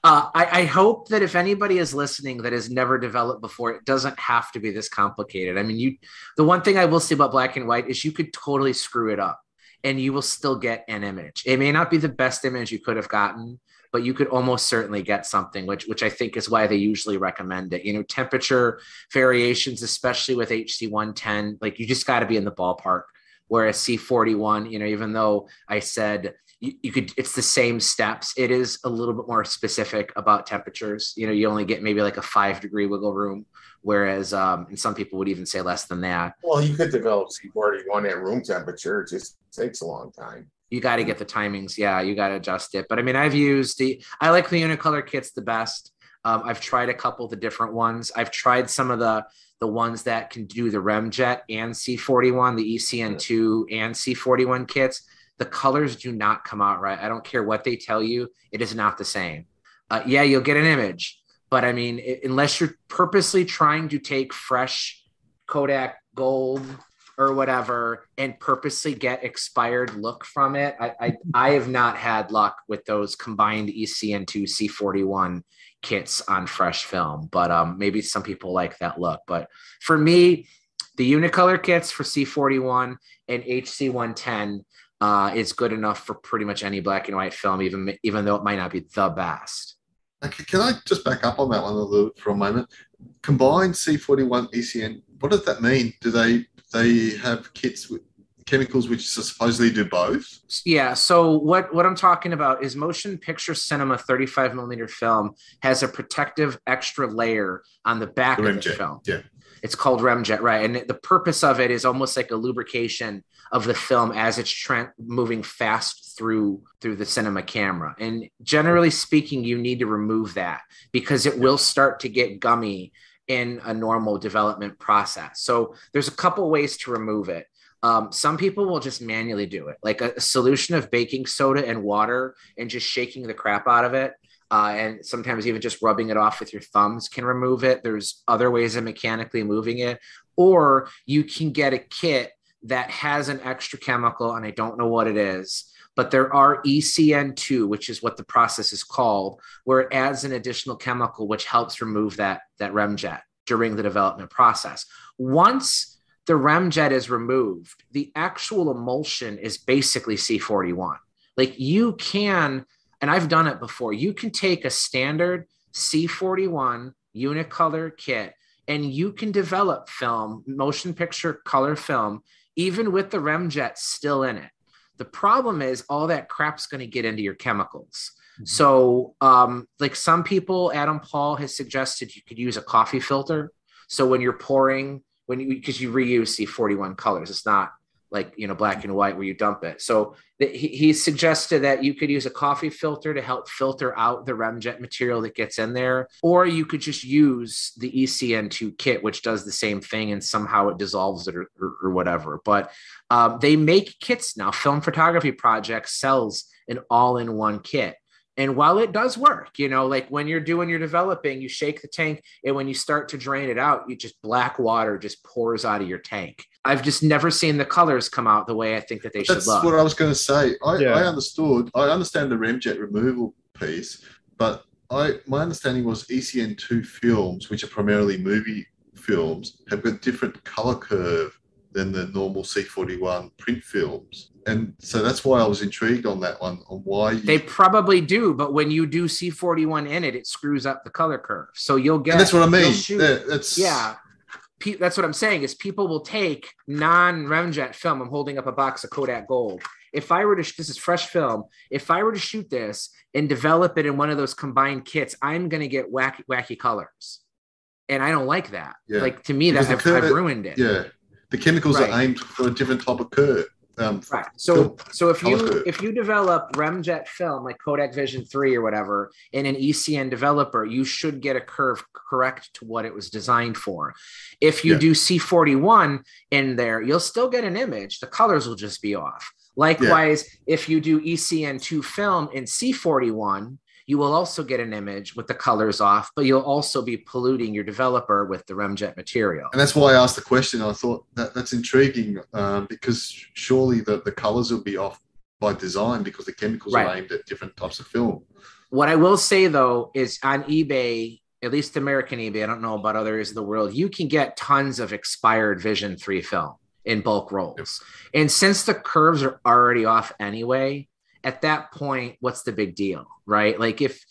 S1: I hope that if anybody is listening that has never developed before, it doesn't have to be this complicated. I mean, the one thing I will say about black and white is you could totally screw it up and you will still get an image. It may not be the best image you could have gotten, but you could almost certainly get something, which I think is why they usually recommend it. Temperature variations, especially with HC110, like you just got to be in the ballpark. Whereas C41, even though I said you could, it's the same steps. It is a little bit more specific about temperatures. You only get maybe like a 5-degree wiggle room, whereas and some people would even say less than that.
S4: Well, you could develop C41 at room temperature. It just takes a long time.
S1: You got to get the timings. Yeah, you got to adjust it. But I mean, I like the Unicolor kits the best. I've tried a couple of the different ones. I've tried some of the ones that can do the RemJet and C41, the ECN2 and C41 kits. The colors do not come out right. I don't care what they tell you. It is not the same. You'll get an image. But I mean, unless you're purposely trying to take fresh Kodak gold or whatever and purposely get expired look from it. I have not had luck with those combined ECN2 C41 kits on fresh film, but maybe some people like that look. But for me, the Unicolor kits for C41 and HC110 is good enough for pretty much any black and white film, even though it might not be the best.
S2: Okay, can I just back up on that one a little for a moment? Combined C41 ECN, what does that mean? Do they have kits with chemicals which supposedly do both?
S1: Yeah, so what I'm talking about is motion picture cinema 35 millimeter film has a protective extra layer on the back of the film.
S2: Yeah.
S1: It's called Remjet, right? And the purpose of it is almost like a lubrication of the film as it's moving fast through the cinema camera. And generally speaking, you need to remove that because it will start to get gummy in a normal development process. So there's a couple ways to remove it. Some people will just manually do it, like a solution of baking soda and water and just shaking the crap out of it. And sometimes even just rubbing it off with your thumbs can remove it. There's other ways of mechanically moving it. Or you can get a kit that has an extra chemical, and I don't know what it is, but there are ECN2, which is what the process is called, where it adds an additional chemical which helps remove that remjet during the development process. Once the remjet is removed, the actual emulsion is basically C41. Like you can, and I've done it before, you can take a standard C41 Unicolor kit and you can develop film, motion picture color film, even with the remjet still in it. The problem is all that crap's going to get into your chemicals. Mm-hmm. So like some people, Adam Paul has suggested you could use a coffee filter. So when you're pouring, because you reuse C41 colors, it's not like, black and white where you dump it. So he suggested that you could use a coffee filter to help filter out the remjet material that gets in there, or you could just use the ECN2 kit, which does the same thing and somehow it dissolves it or whatever. But they make kits now. Film Photography Project sells an all-in-one kit. And while it does work, like when you're developing, you shake the tank, and when you start to drain it out, black water just pours out of your tank. I've just never seen the colors come out the way I think that they should look.
S2: That's what I was going to say. I understand the remjet removal piece, but my understanding was ECN2 films, which are primarily movie films, have got different color curve than the normal C41 print films. And so that's why I was intrigued on that one, on why
S1: they probably do, but when you do C41 in it, it screws up the color curve. So you'll get,
S2: and that's what I mean.
S1: That's what I'm saying is people will take non-remjet film. I'm holding up a box of Kodak Gold. If I were to, this is fresh film. If I were to shoot this and develop it in one of those combined kits, I'm going to get wacky colors. And I don't like that. Yeah. Like to me, I've ruined it.
S2: Yeah. The chemicals are aimed for a different type of curve.
S1: Right. So if you develop remjet film like Kodak Vision 3 or whatever in an ECN developer, you should get a curve correct to what it was designed for. If you do C41 in there, you'll still get an image. The colors will just be off. Likewise, if you do ECN2 film in C41, you will also get an image with the colors off, but you'll also be polluting your developer with the remjet material.
S2: And that's why I asked the question. I thought that's intriguing because surely the colors will be off by design because the chemicals are aimed at different types of film.
S1: What I will say, though, is on eBay, at least American eBay, I don't know about other areas of the world, you can get tons of expired Vision 3 film in bulk rolls. Yep. And since the curves are already off anyway, at that point, what's the big deal, right? Like if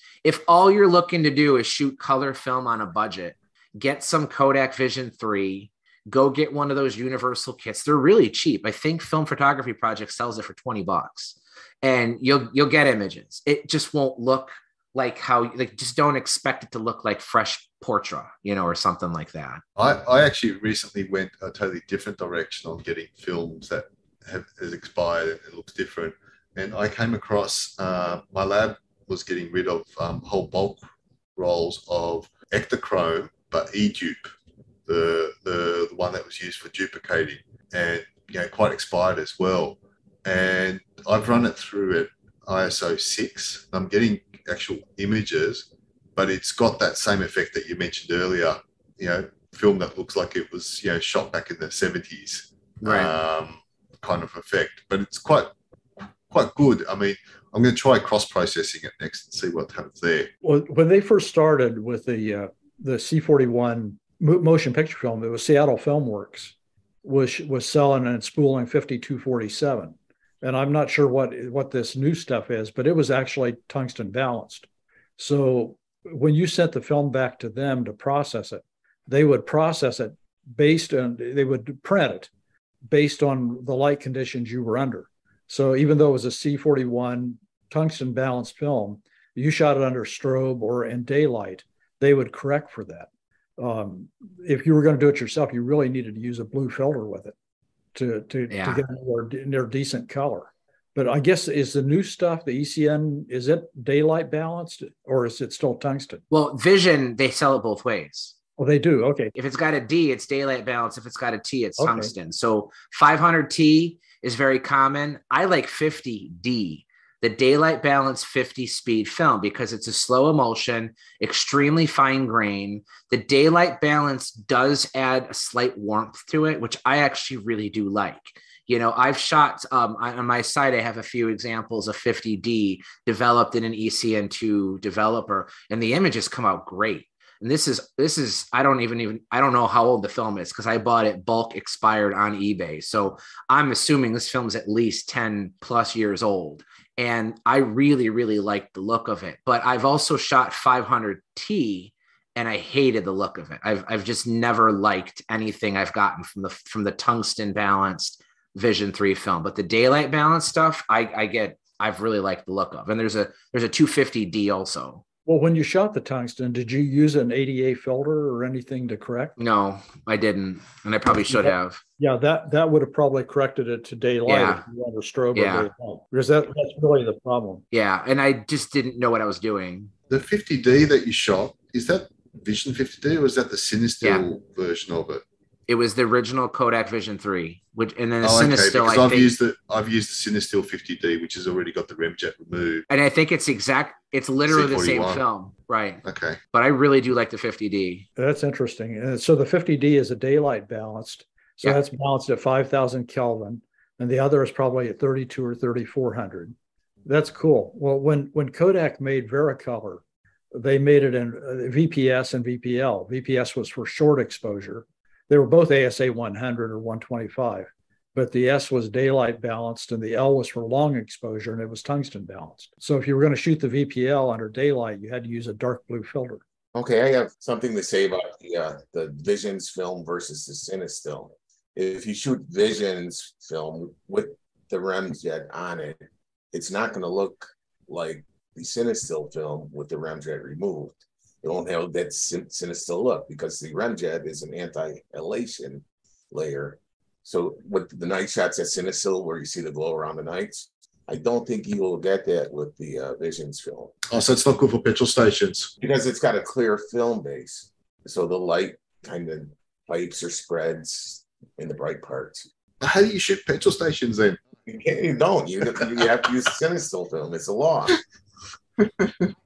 S1: all you're looking to do is shoot color film on a budget, get some Kodak Vision 3, go get one of those universal kits. They're really cheap. I think Film Photography Project sells it for $20 and you'll get images. It just won't look like just don't expect it to look like fresh Portra, or something like that.
S2: I actually recently went a totally different direction on getting films that has expired and it looks different. And I came across, my lab was getting rid of whole bulk rolls of Ektachrome, but E-dupe, the one that was used for duplicating, and quite expired as well. And I've run it through at ISO 6. I'm getting actual images, but it's got that same effect that you mentioned earlier. Film that looks like it was shot back in the 70s.
S1: Right.
S2: kind of effect. But it's quite good. I mean, I'm going to try cross-processing it next and see what happens there.
S3: Well, when they first started with the C41 motion picture film, it was Seattle Filmworks was selling and spooling 5247. And I'm not sure what this new stuff is, but it was actually tungsten balanced. So when you sent the film back to them to process it, they would process it they would print it based on the light conditions you were under. So even though it was a C41 tungsten balanced film, you shot it under strobe or in daylight, they would correct for that. If you were going to do it yourself, you really needed to use a blue filter with it to get a near decent color. But I guess is the new stuff, the ECN, is it daylight balanced or is it still tungsten?
S1: Well, Vision, they sell it both ways.
S3: Oh, they do. Okay.
S1: If it's got a D, it's daylight balance. If it's got a T, it's tungsten. So 500T is very common. I like 50D, the daylight balance 50 speed film, because it's a slow emulsion, extremely fine grain. The daylight balance does add a slight warmth to it, which I actually really do like. I've shot on my site, I have a few examples of 50D developed in an ECN2 developer, and the images come out great. And this is I don't know how old the film is because I bought it bulk expired on eBay. So I'm assuming this film is at least 10 plus years old. And I really, really like the look of it. But I've also shot 500T and I hated the look of it. I've just never liked anything I've gotten from the tungsten balanced Vision 3 film. But the daylight balance stuff, I've really liked the look of. And there's a 250D also.
S3: Well, when you shot the tungsten, did you use an ADA filter or anything to correct?
S1: No, I didn't. And I probably should have.
S3: Yeah, that would have probably corrected it to daylight if you under strobe or daylight, because that's really the problem.
S1: Yeah, and I just didn't know what I was doing.
S2: The 50D that you shot, is that Vision 50D or is that the Cinestill version of it?
S1: It was the original Kodak Vision 3, and then the
S2: Cinestill. Because I've used the Cinestill 50D, which has already got the remjet removed.
S1: And I think it's literally the same film, right?
S2: Okay.
S1: But I really do like the 50D.
S3: That's interesting. So the 50D is a daylight balanced, so that's balanced at 5,000 Kelvin, and the other is probably at 32 or 3,400. That's cool. Well, when Kodak made Vericolor, they made it in VPS and VPL. VPS was for short exposure. They were both ASA 100 or 125, but the S was daylight balanced and the L was for long exposure and it was tungsten balanced. So if you were going to shoot the VPL under daylight, you had to use a dark blue filter.
S4: Okay, I have something to say about the Visions film versus the Cinestill. If you shoot Visions film with the remjet on it, it's not going to look like the Cinestill film with the remjet removed. It won't have that Cinestill look because the remjet is an anti-elation layer. So with the night shots at Cinestill where you see the glow around the nights, I don't think you will get that with the Visions film.
S2: Oh, so it's not good for petrol stations?
S4: Because it's got a clear film base. So the light kind of pipes or spreads in the bright parts.
S2: How do you shoot petrol stations then?
S4: You don't. You have to use Cinestill film. It's a law.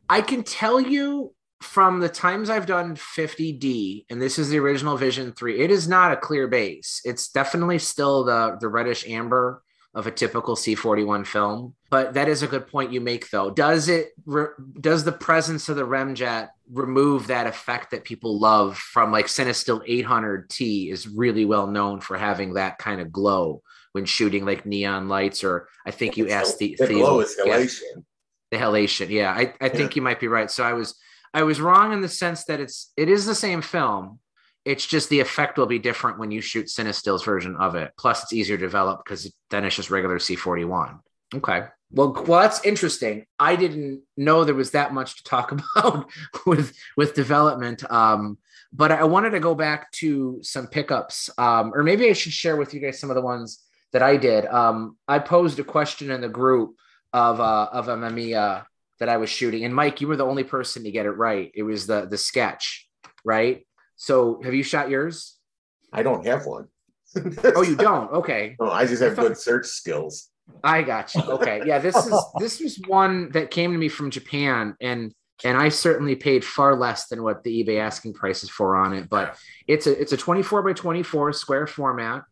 S1: I can tell you from the times I've done 50D, and this is the original Vision 3, it is not a clear base. It's definitely still the reddish amber of a typical C41 film. But that is a good point you make, though. Does the presence of the remjet remove that effect that people love from, like, Cinestill 800T is really well known for having that kind of glow when shooting like neon lights, or I think you asked the
S4: glow is halation.
S1: The halation. Yeah, I think you might be right. So I was wrong in the sense that it is the same film. It's just the effect will be different when you shoot Cinestill's version of it. Plus, it's easier to develop because then it's just regular C41. Okay. Well, that's interesting. I didn't know there was that much to talk about with development. But I wanted to go back to some pickups, or maybe I should share with you guys some of the ones that I did. I posed a question in the group of a Mamiya that I was shooting. And Mike, you were the only person to get it right. It was the sketch, right? So have you shot yours?
S4: I don't have one.
S1: Oh, you don't? Okay.
S4: No, I just have good search skills.
S1: I got you. Okay. Yeah, this was one that came to me from Japan, and I certainly paid far less than what the eBay asking price is for on it, but it's a 24 by 24 square format.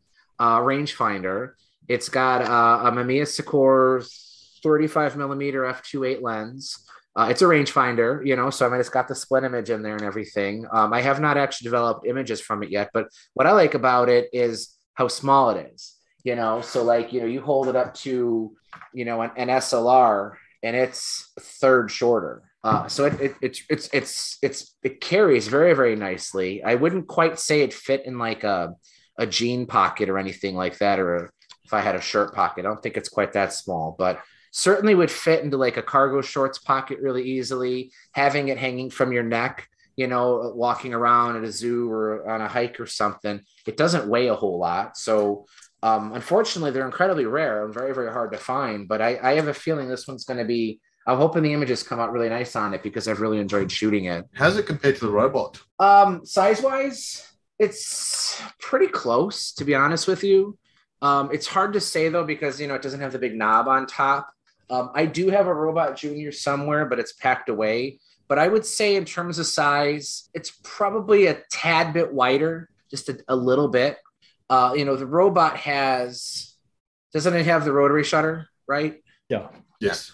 S1: rangefinder. It's got a Mamiya Secor 35 millimeter f2.8 lens. It's a rangefinder, so I mean, it's got the split image in there and everything. I have not actually developed images from it yet, but what I like about it is how small it is, so like, you hold it up to, an SLR and it's a third shorter. So it carries very, very nicely. I wouldn't quite say it fit in like a jean pocket or anything like that, or if I had a shirt pocket. I don't think it's quite that small, but certainly would fit into like a cargo shorts pocket really easily. Having it hanging from your neck, walking around at a zoo or on a hike or something, it doesn't weigh a whole lot. So unfortunately, they're incredibly rare and very, very hard to find. But I have a feeling this one's going to be, I'm hoping the images come out really nice on it because I've really enjoyed shooting it.
S2: How's it compared to the robot?
S1: Size-wise, it's pretty close, to be honest with you. It's hard to say, though, because, it doesn't have the big knob on top. I do have a Robot Junior somewhere, but it's packed away. But I would say in terms of size, it's probably a tad bit wider, just a little bit. The Robot doesn't it have the rotary shutter, right?
S3: Yeah.
S2: Yes.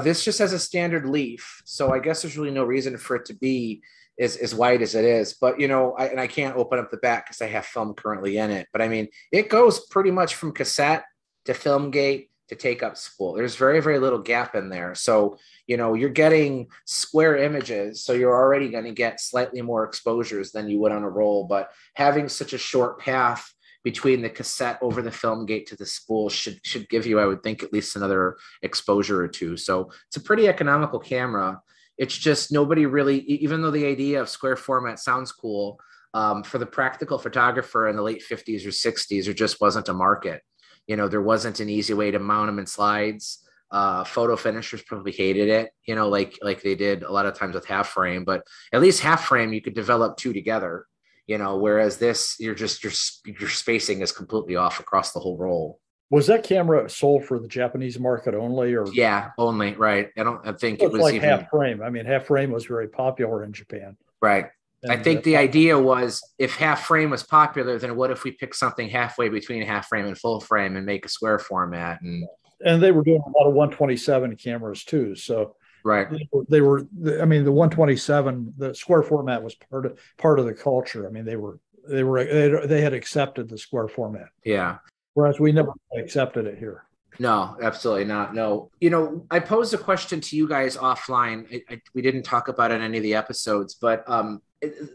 S1: This just has a standard leaf. So I guess there's really no reason for it to be as wide as it is. But, I can't open up the back because I have film currently in it. But I mean, it goes pretty much from cassette to film gate to take up spool. There's very, very little gap in there. So, you're getting square images. So you're already going to get slightly more exposures than you would on a roll. But having such a short path between the cassette over the film gate to the spool should give you, I would think, at least another exposure or two. So it's a pretty economical camera. It's just nobody really, even though the idea of square format sounds cool, for the practical photographer in the late 50s or 60s, there just wasn't a market. There wasn't an easy way to mount them in slides. Photo finishers probably hated it, like they did a lot of times with half frame, but at least half frame, you could develop two together, whereas this, your spacing is completely off across the whole roll.
S3: Was that camera sold for the Japanese market only, or?
S1: Yeah, only, right. I think
S3: it was like even half frame. I mean, half frame was very popular in Japan.
S1: Right. And I think the idea was, if half frame was popular, then what if we pick something halfway between half frame and full frame and make a square format?
S3: And they were doing a lot of 127 cameras too. So
S1: right.
S3: They were, I mean, the 127, the square format was part of the culture. I mean, they had accepted the square format.
S1: Yeah.
S3: Whereas we never accepted it here.
S1: No, absolutely not. No. I posed a question to you guys offline. We didn't talk about it in any of the episodes, but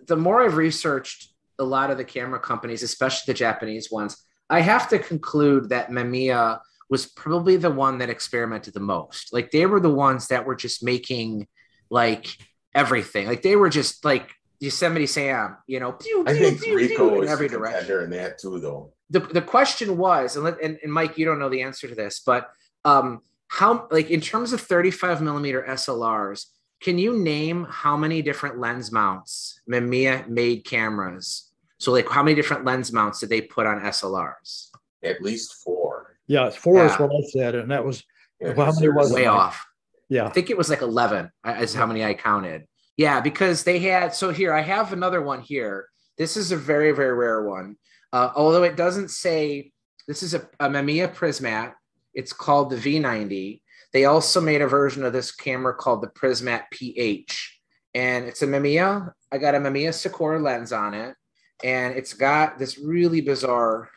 S1: the more I've researched a lot of the camera companies, especially the Japanese ones, I have to conclude that Mamiya was probably the one that experimented the most. Like, they were the ones that were just making like everything. Like, they were just like Yosemite Sam,
S4: I think Rico is every direction in that too, though.
S1: The question was, and Mike, you don't know the answer to this, but how, like, in terms of 35 millimeter SLRs, can you name how many different lens mounts Mamiya made cameras? So, like, how many different lens mounts did they put on SLRs?
S4: At least 4.
S3: Yeah, 4 is what I said, and that was how many was
S1: way off.
S3: Yeah,
S1: I think it was like 11 is how many I counted. Yeah, because they had, so here I have another one here. This is a very, very rare one. Although it doesn't say, this is a Mamiya Prismat. It's called the V90. They also made a version of this camera called the Prismat PH. And it's a Mamiya. I got a Mamiya Secor lens on it. And it's got this really bizarre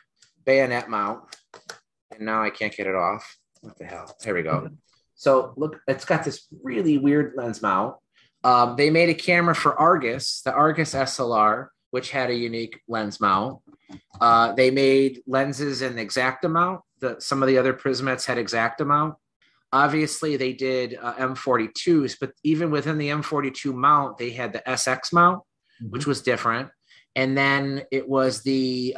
S1: bayonet mount. And now I can't get it off. What the hell? Here we go. So look, it's got this really weird lens mount. They made a camera for Argus, the Argus SLR, which had a unique lens mount. They made lenses in Exacta mount. Some of the other Prismats had Exacta mount. Obviously, they did M42s, but even within the M42 mount, they had the SX mount, which was different. And then it was the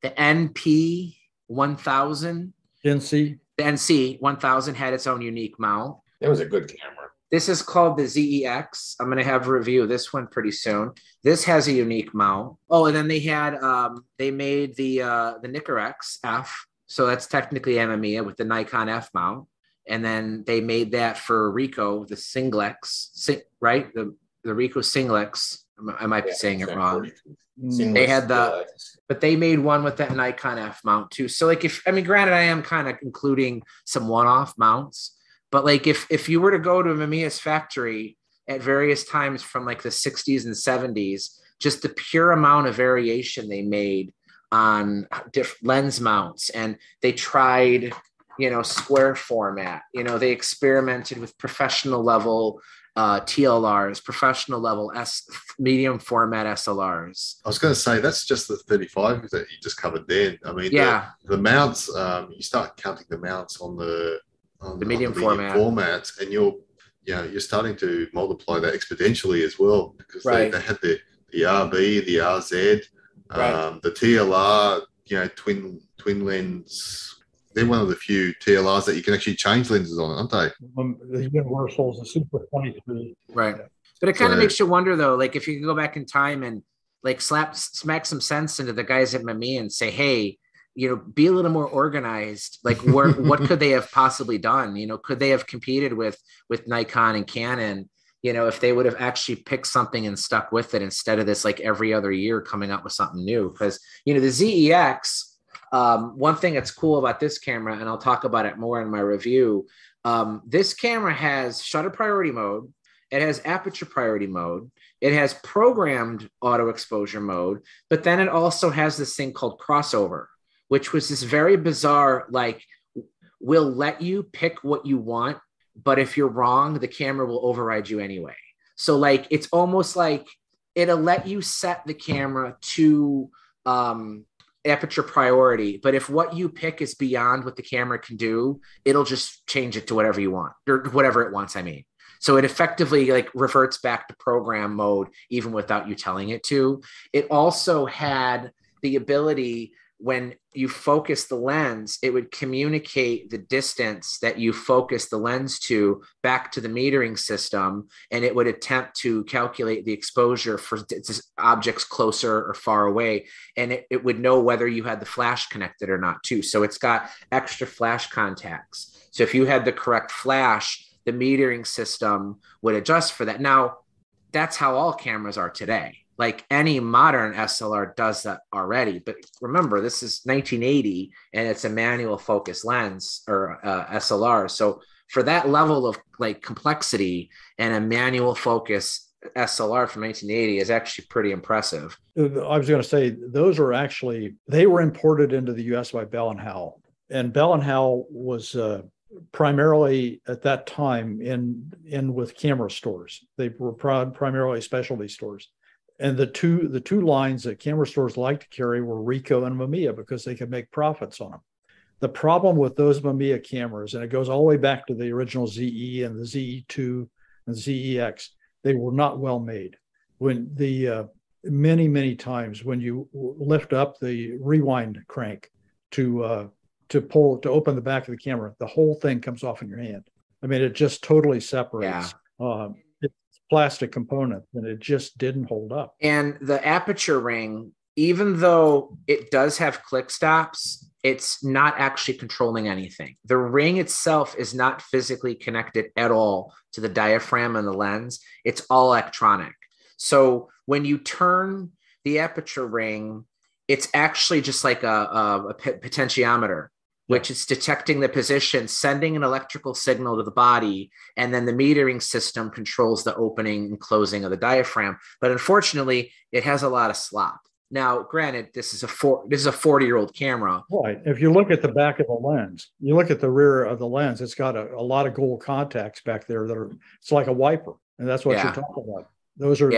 S1: NP 1000.
S3: NC.
S1: The NC 1000 had its own unique mount.
S4: It was a good camera.
S1: This is called the ZEX. I'm going to have a review of this one pretty soon. This has a unique mount. Oh, and then they had, they made the Nicorx F. So that's technically Mamiya with the Nikon F mount. And then they made that for Ricoh, the Singlex, right? The Ricoh Singlex I might be saying it wrong.
S4: They had
S1: but they made one with that Nikon F mount too. So like, granted, I am kind of including some one-off mounts, but like if you were to go to Mamiya's factory at various times from like the 60s and 70s, just the pure amount of variation they made on different lens mounts, and they tried, square format, they experimented with professional level TLRs, professional level medium format SLRs.
S2: I was going to say, that's just the 35 that you just covered there. I mean, the mounts, you start counting the mounts on the
S1: medium format
S2: formats, and you're starting to multiply that exponentially as well, because they had the RB, the RZ, the TLR, twin lens. They're one of the few TLRs that you can actually change lenses on, aren't they?
S3: The Universal's a Super 23.
S1: Right. But it kind of makes you wonder, though, like if you could go back in time and like smack some sense into the guys at Mamiya and say, hey, be a little more organized. Like what could they have possibly done? Could they have competed with Nikon and Canon, if they would have actually picked something and stuck with it instead of this, like every other year coming up with something new? Because, the ZEX, one thing that's cool about this camera, and I'll talk about it more in my review, this camera has shutter priority mode. It has aperture priority mode. It has programmed auto exposure mode, but then it also has this thing called crossover, which was this very bizarre, like, we'll let you pick what you want, but if you're wrong, the camera will override you anyway. So like, it's almost like it'll let you set the camera to aperture priority, but if what you pick is beyond what the camera can do, it'll just change it to whatever you want, or whatever it wants, So it effectively like reverts back to program mode, even without you telling it to. It also had the ability, when you focus the lens, it would communicate the distance that you focus the lens to back to the metering system, and it would attempt to calculate the exposure for objects closer or far away, and it would know whether you had the flash connected or not too. So it's got extra flash contacts. So if you had the correct flash, the metering system would adjust for that. Now, that's how all cameras are today. Like any modern SLR does that already. But remember, this is 1980 and it's a manual focus lens or SLR. So for that level of like complexity, and a manual focus SLR from 1980 is actually pretty impressive.
S3: I was going to say, those are actually, they were imported into the US by Bell and Howell. And Bell and Howell was primarily at that time in with camera stores. They were primarily specialty stores. And the two lines that camera stores liked to carry were Ricoh and Mamiya, because they could make profits on them. The problem with those Mamiya cameras, and it goes all the way back to the original ZE and the ZE2 and ZEX, they were not well made. When the many times when you lift up the rewind crank to open the back of the camera, the whole thing comes off in your hand. I mean, it just totally separates.
S1: Yeah.
S3: Plastic component, and it just didn't hold up.
S1: And the aperture ring, even though it does have click stops, it's not actually controlling anything. The ring itself is not physically connected at all to the diaphragm and the lens. It's all electronic. So when you turn the aperture ring, it's actually just like a potentiometer, which is detecting the position, sending an electrical signal to the body, and then the metering system controls the opening and closing of the diaphragm. But unfortunately, it has a lot of slop. Now, granted, this is a 40-year-old camera.
S3: Right. If you look at the back of the lens, you look at the rear of the lens, it's got a lot of gold contacts back there it's like a wiper, and that's what you're talking about. Those are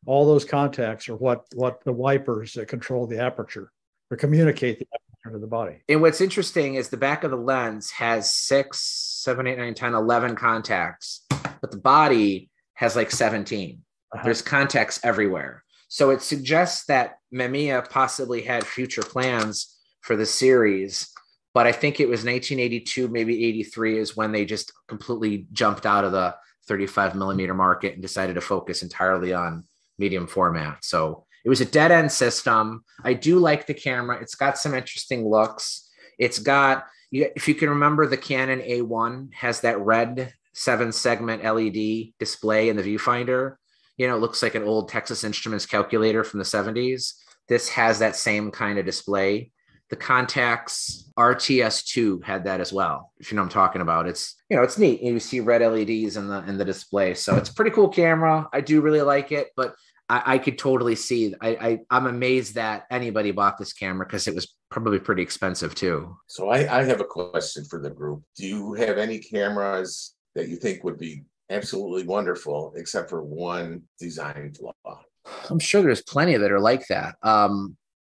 S3: all those contacts are what the wipers that control the aperture or communicate the aperture to the body.
S1: And what's interesting is the back of the lens has 6, 7, 8, 9, 10, 11 contacts, but the body has like 17. There's contacts everywhere. So it suggests that Mamiya possibly had future plans for the series, but I think it was 1982, maybe 83 is when they just completely jumped out of the 35 millimeter market and decided to focus entirely on medium format. So it was a dead end system. I do like the camera. It's got some interesting looks. It's got, if you can remember, the Canon A1 has that red 7-segment LED display in the viewfinder. you know, it looks like an old Texas Instruments calculator from the 70s. This has that same kind of display. The Contax RTS2 had that as well. If you know what I'm talking about, it's, you know, it's neat. You see red LEDs in the display. So it's a pretty cool camera. I do really like it, but I could totally see, I'm amazed that anybody bought this camera because it was probably pretty expensive too.
S4: So I have a question for the group. Do you have any cameras that you think would be absolutely wonderful, except for one design flaw?
S1: I'm sure there's plenty that are like that.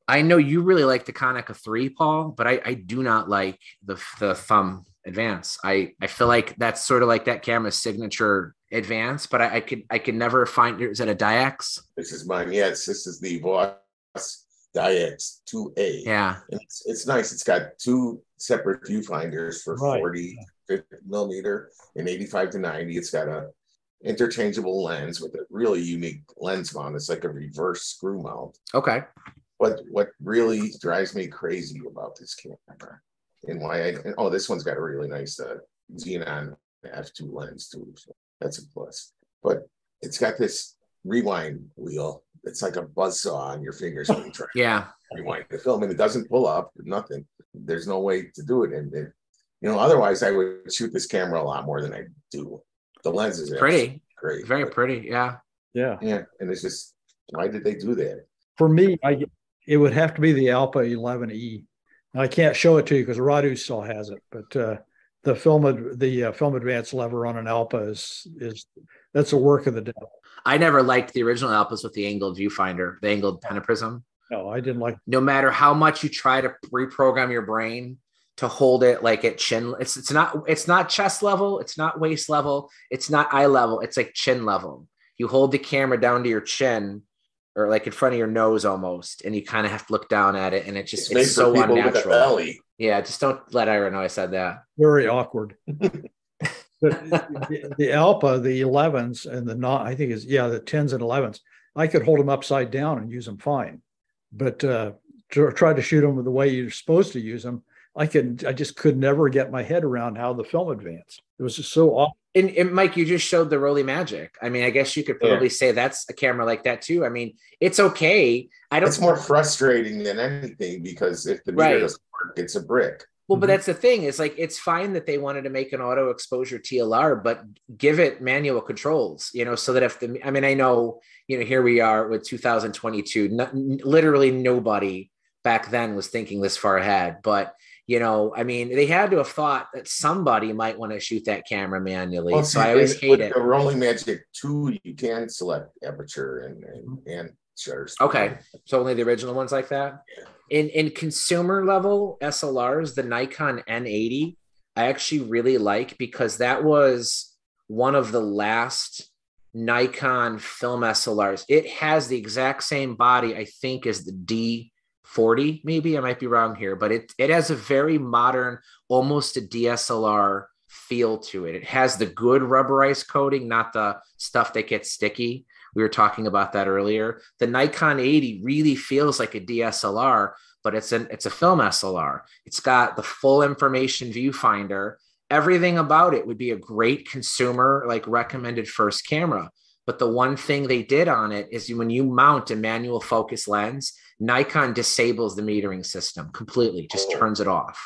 S1: I know you really like the Konica 3, Paul, but I do not like the thumb advance. I feel like that's sort of like that camera's signature advance, but I could never find, is it a Diax?
S4: This is mine. Yes, this is the Voss Diax 2A.
S1: Yeah.
S4: And it's nice. It's got two separate viewfinders for 40, 50 millimeter and 85 to 90. It's got a interchangeable lens with a really unique lens mount. It's like a reverse screw mount.
S1: Okay.
S4: What really drives me crazy about this camera and why this one's got a really nice Xenon f2 lens too, so that's a plus. But it's got this rewind wheel. It's like a buzzsaw on your fingers when you try to rewind the film, and it doesn't pull up, nothing. There's no way to do it. And you know, otherwise I would shoot this camera a lot more than I do. The lens is
S1: pretty
S4: great,
S1: very pretty. Yeah.
S4: And it's just, why did they do that?
S3: For me, it would have to be the Alpha 11E. I can't show it to you because Radu still has it, but the film advance lever on an Alpha is that's a work of the devil.
S1: I never liked the original Alphas with the angled viewfinder, the angled pentaprism.
S3: No, I didn't like.
S1: No matter how much you try to reprogram your brain to hold it like at chin, it's not chest level, it's not waist level, it's not eye level, it's like chin level. You hold the camera down to your chin, or like in front of your nose almost, and you kind of have to look down at it, and it's so unnatural. Yeah, just don't let Ira know I said that.
S3: Very awkward. But the Alpha, the 11s, and the 10s and 11s, I could hold them upside down and use them fine. But to try to shoot them the way you're supposed to use them, I just could never get my head around how the film advanced. It was just so awkward.
S1: And Mike, you just showed the Rolleiflex Magic. I mean, I guess you could probably say that's a camera like that too. I mean, it's okay. It's
S4: more frustrating than anything because if the meter doesn't work, it's a brick.
S1: Well, but that's the thing. Is like, it's fine that they wanted to make an auto exposure TLR, but give it manual controls, you know, so that I know, you know, here we are with 2022, literally nobody back then was thinking this far ahead, but you know, I mean, they had to have thought that somebody might want to shoot that camera manually. Well, so I always hate it.
S4: The Rolleiflex Magic 2, you can select aperture and shutters.
S1: Okay, so only the original ones like that. Yeah. In consumer level SLRs, the Nikon N80, I actually really like because that was one of the last Nikon film SLRs. It has the exact same body, I think, as the D40, maybe I might be wrong here, but it has a very modern, almost a DSLR feel to it. It has the good rubberized coating, not the stuff that gets sticky. We were talking about that earlier. The Nikon 80 really feels like a DSLR, but it's a film SLR. It's got the full information viewfinder. Everything about it would be a great consumer, like recommended first camera. But the one thing they did on it is when you mount a manual focus lens, Nikon disables the metering system completely, just turns it off.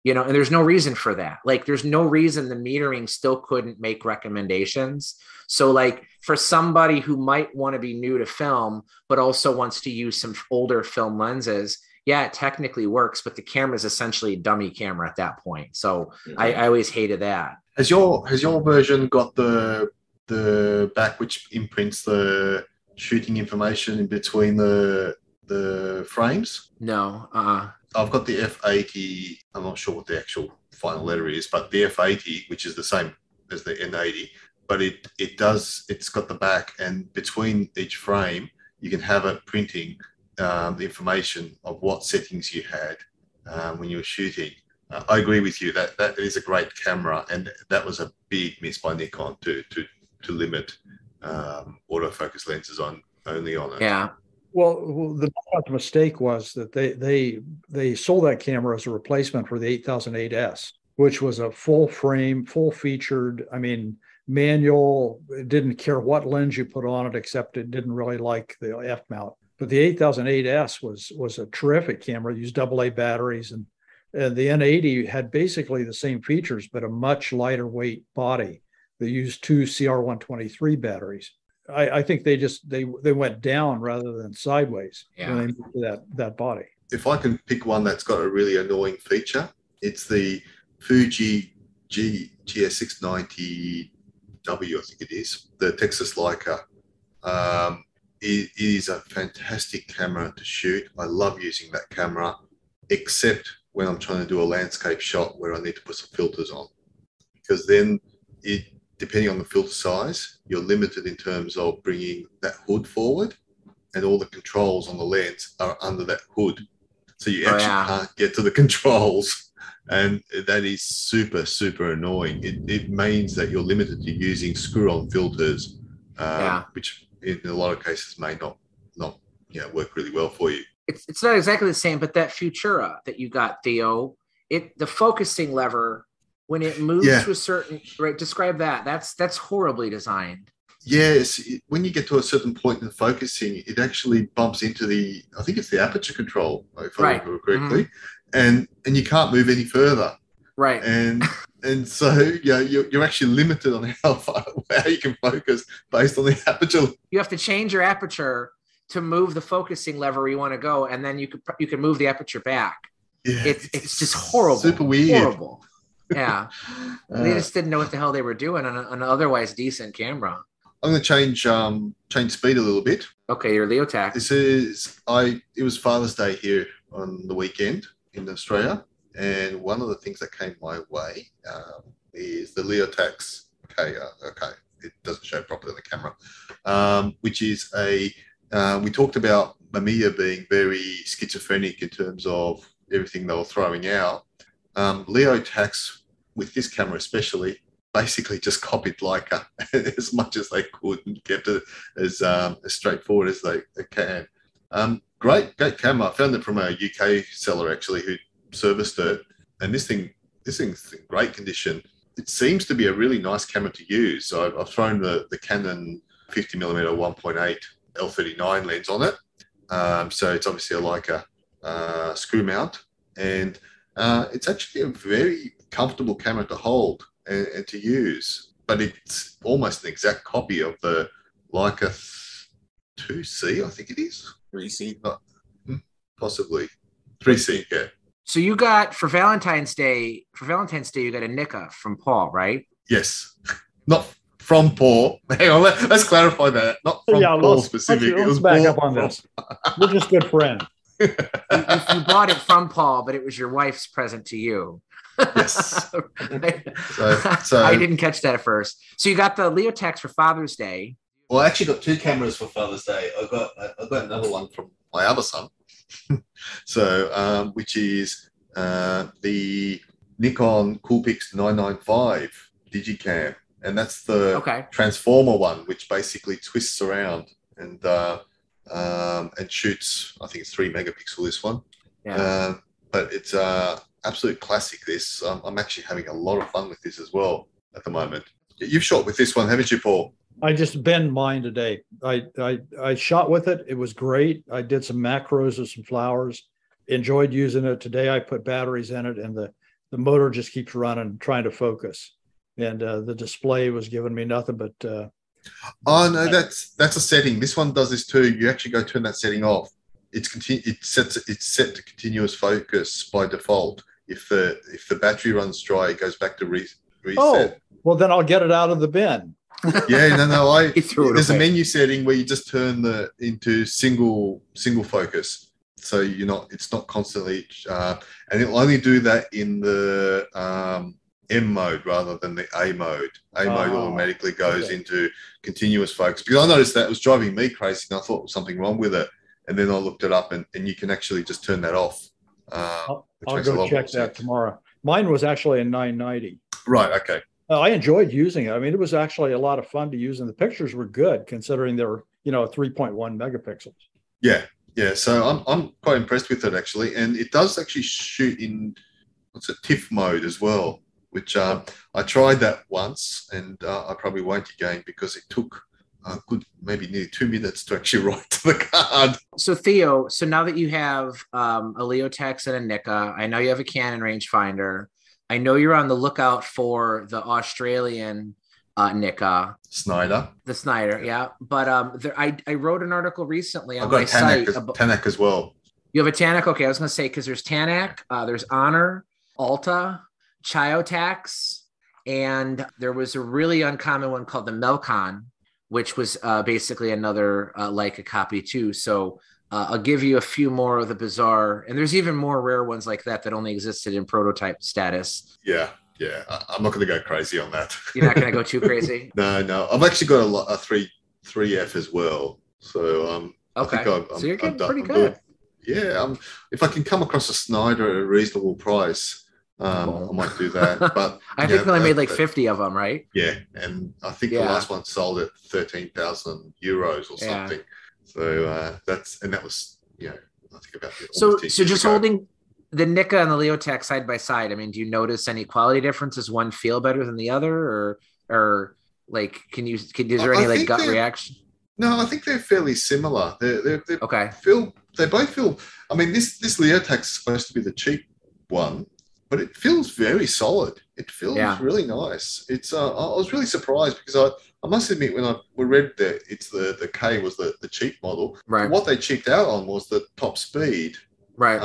S1: You know, and there's no reason for that. Like, there's no reason the metering still couldn't make recommendations. So like for somebody who might want to be new to film, but also wants to use some older film lenses, yeah, it technically works, but the camera is essentially a dummy camera at that point. So I always hated that.
S2: Has your version got the back which imprints the shooting information in between the frames?
S1: No.
S2: I've got the F80. I'm not sure what the actual final letter is, but the F80, which is the same as the N80, but it's got the back, and between each frame, you can have it printing the information of what settings you had when you were shooting. I agree with you that is a great camera, and that was a big miss by Nikon to limit autofocus lenses only on it.
S1: Yeah.
S3: Well, the mistake was that they sold that camera as a replacement for the 8008S, which was a full frame, full featured. I mean, manual. It didn't care what lens you put on it, except it didn't really like the F mount. But the 8008S was a terrific camera. It used AA batteries, and the N80 had basically the same features, but a much lighter weight body. They used two CR123 batteries. I think they went down rather than sideways when they moved to that body.
S2: If I can pick one that's got a really annoying feature, it's the Fuji GS690W, I think it is, the Texas Leica. It is a fantastic camera to shoot. I love using that camera, except when I'm trying to do a landscape shot where I need to put some filters on, because then depending on the filter size, you're limited in terms of bringing that hood forward, and all the controls on the lens are under that hood. So you actually can't get to the controls, and that is super, super annoying. It means that you're limited to using screw-on filters, which in a lot of cases may not work really well for you.
S1: It's not exactly the same, but that Futura that you got, Theo, the focusing lever, when it moves to a certain, right, describe that. That's horribly designed.
S2: Yes, when you get to a certain point in focusing, it actually bumps into I think it's the aperture control, if I remember correctly, and you can't move any further.
S1: Right.
S2: And so you're actually limited on how you can focus based on the aperture.
S1: You have to change your aperture to move the focusing lever you want to go, and then you can move the aperture back. Yeah, it's just horrible.
S2: Super weird.
S1: Horrible. Yeah. They just didn't know what the hell they were doing on an otherwise decent camera.
S2: I'm going to change speed a little bit.
S1: Okay, your Leotax.
S2: It was Father's Day here on the weekend in Australia, and one of the things that came my way is the Leotax. Okay, it doesn't show properly on the camera, which is we talked about Mamiya being very schizophrenic in terms of everything they were throwing out. Leotax, with this camera especially, basically just copied Leica as much as they could and kept it as straightforward as they can. Great camera. I found it from a UK seller actually who serviced it, and this thing's in great condition. It seems to be a really nice camera to use. So I've thrown the Canon 50mm 1.8 L39 lens on it. So it's obviously a Leica screw mount, and it's actually a very comfortable camera to hold and to use, but it's almost an exact copy of the Leica 2C, I think it is.
S4: 3C?
S2: Possibly. 3C, yeah.
S1: So you got, for Valentine's Day, you got a Nikka from Paul, right?
S2: Yes. Not from Paul. Hang on, let's clarify that. Not from Paul specifically.
S3: Let's back up on this. We're just good friends.
S1: You bought it from Paul, but it was your wife's present to you.
S2: Yes.
S1: So I didn't catch that at first. So you got the Leotax for Father's Day.
S2: Well, I actually got two cameras for Father's Day. I got another one from my other son. So which is the Nikon Coolpix 995 Digicam, and that's the transformer one, which basically twists around and shoots. I think it's 3 megapixel. This one, but it's absolute classic. This I'm actually having a lot of fun with this as well at the moment. You've shot with this one, haven't you, Paul?
S3: I just bent mine today. I shot with it. It was great. I did some macros of some flowers. Enjoyed using it. Today I put batteries in it, and the motor just keeps running, trying to focus. And the display was giving me nothing but.
S2: Oh no, that's a setting. This one does this too. You actually go turn that setting off. It's set to continuous focus by default. If the battery runs dry, it goes back to reset.
S3: Oh, well then I'll get it out of the bin.
S2: Yeah, no. There's a menu setting where you just turn into single focus, so it's not constantly, and it'll only do that in the M mode rather than the A mode. A mode automatically goes into continuous focus, because I noticed that it was driving me crazy, and I thought there was something wrong with it, and then I looked it up, and you can actually just turn that off.
S3: I'll go check that tomorrow. Mine was actually a 990.
S2: Right. Okay.
S3: I enjoyed using it. I mean, it was actually a lot of fun to use, and the pictures were good considering they were, 3.1 megapixels.
S2: Yeah. So I'm quite impressed with it actually, and it does actually shoot in TIFF mode as well, which I tried that once, and I probably won't again because it took a good maybe nearly 2 minutes to actually write to the card.
S1: So Theo, so now that you have a Leotex and a Nikon, I know you have a Canon rangefinder. I know you're on the lookout for the Australian Nikon.
S2: Snyder.
S1: The Snyder, yeah. But I wrote an article recently on
S2: I've got
S1: my site.
S2: Tanak as well.
S1: You have a Tanak? Okay, I was going to say, because there's Tanak, there's Honor, Alta, Chiotax, and there was a really uncommon one called the Melcon, which was basically another Leica copy too. So I'll give you a few more of the bizarre, and there's even more rare ones like that only existed in prototype status.
S2: Yeah. I'm not going to go crazy on that.
S1: You're not going to go too crazy?
S2: No. I've actually got a 3F as well. So
S1: okay.
S2: I think
S1: so you're getting pretty good.
S2: Yeah. If I can come across a Snyder at a reasonable price, I might do that. But
S1: I think they only made like 50 of them, right?
S2: Yeah, and I think the last one sold at 13,000 euros or something. So that was I think about it.
S1: So just holding the Nikon and the Leotex side by side. I mean, do you notice any quality differences? One feel better than the other, or like is there any like gut reaction?
S2: No, I think they're fairly similar. They're
S1: okay.
S2: They both feel. I mean, this Leotex is supposed to be the cheap one, but it feels very solid. It feels really nice. It's I was really surprised because I must admit when we read that the K was the cheap model.
S1: Right.
S2: What they cheaped out on was the top speed.
S1: Right.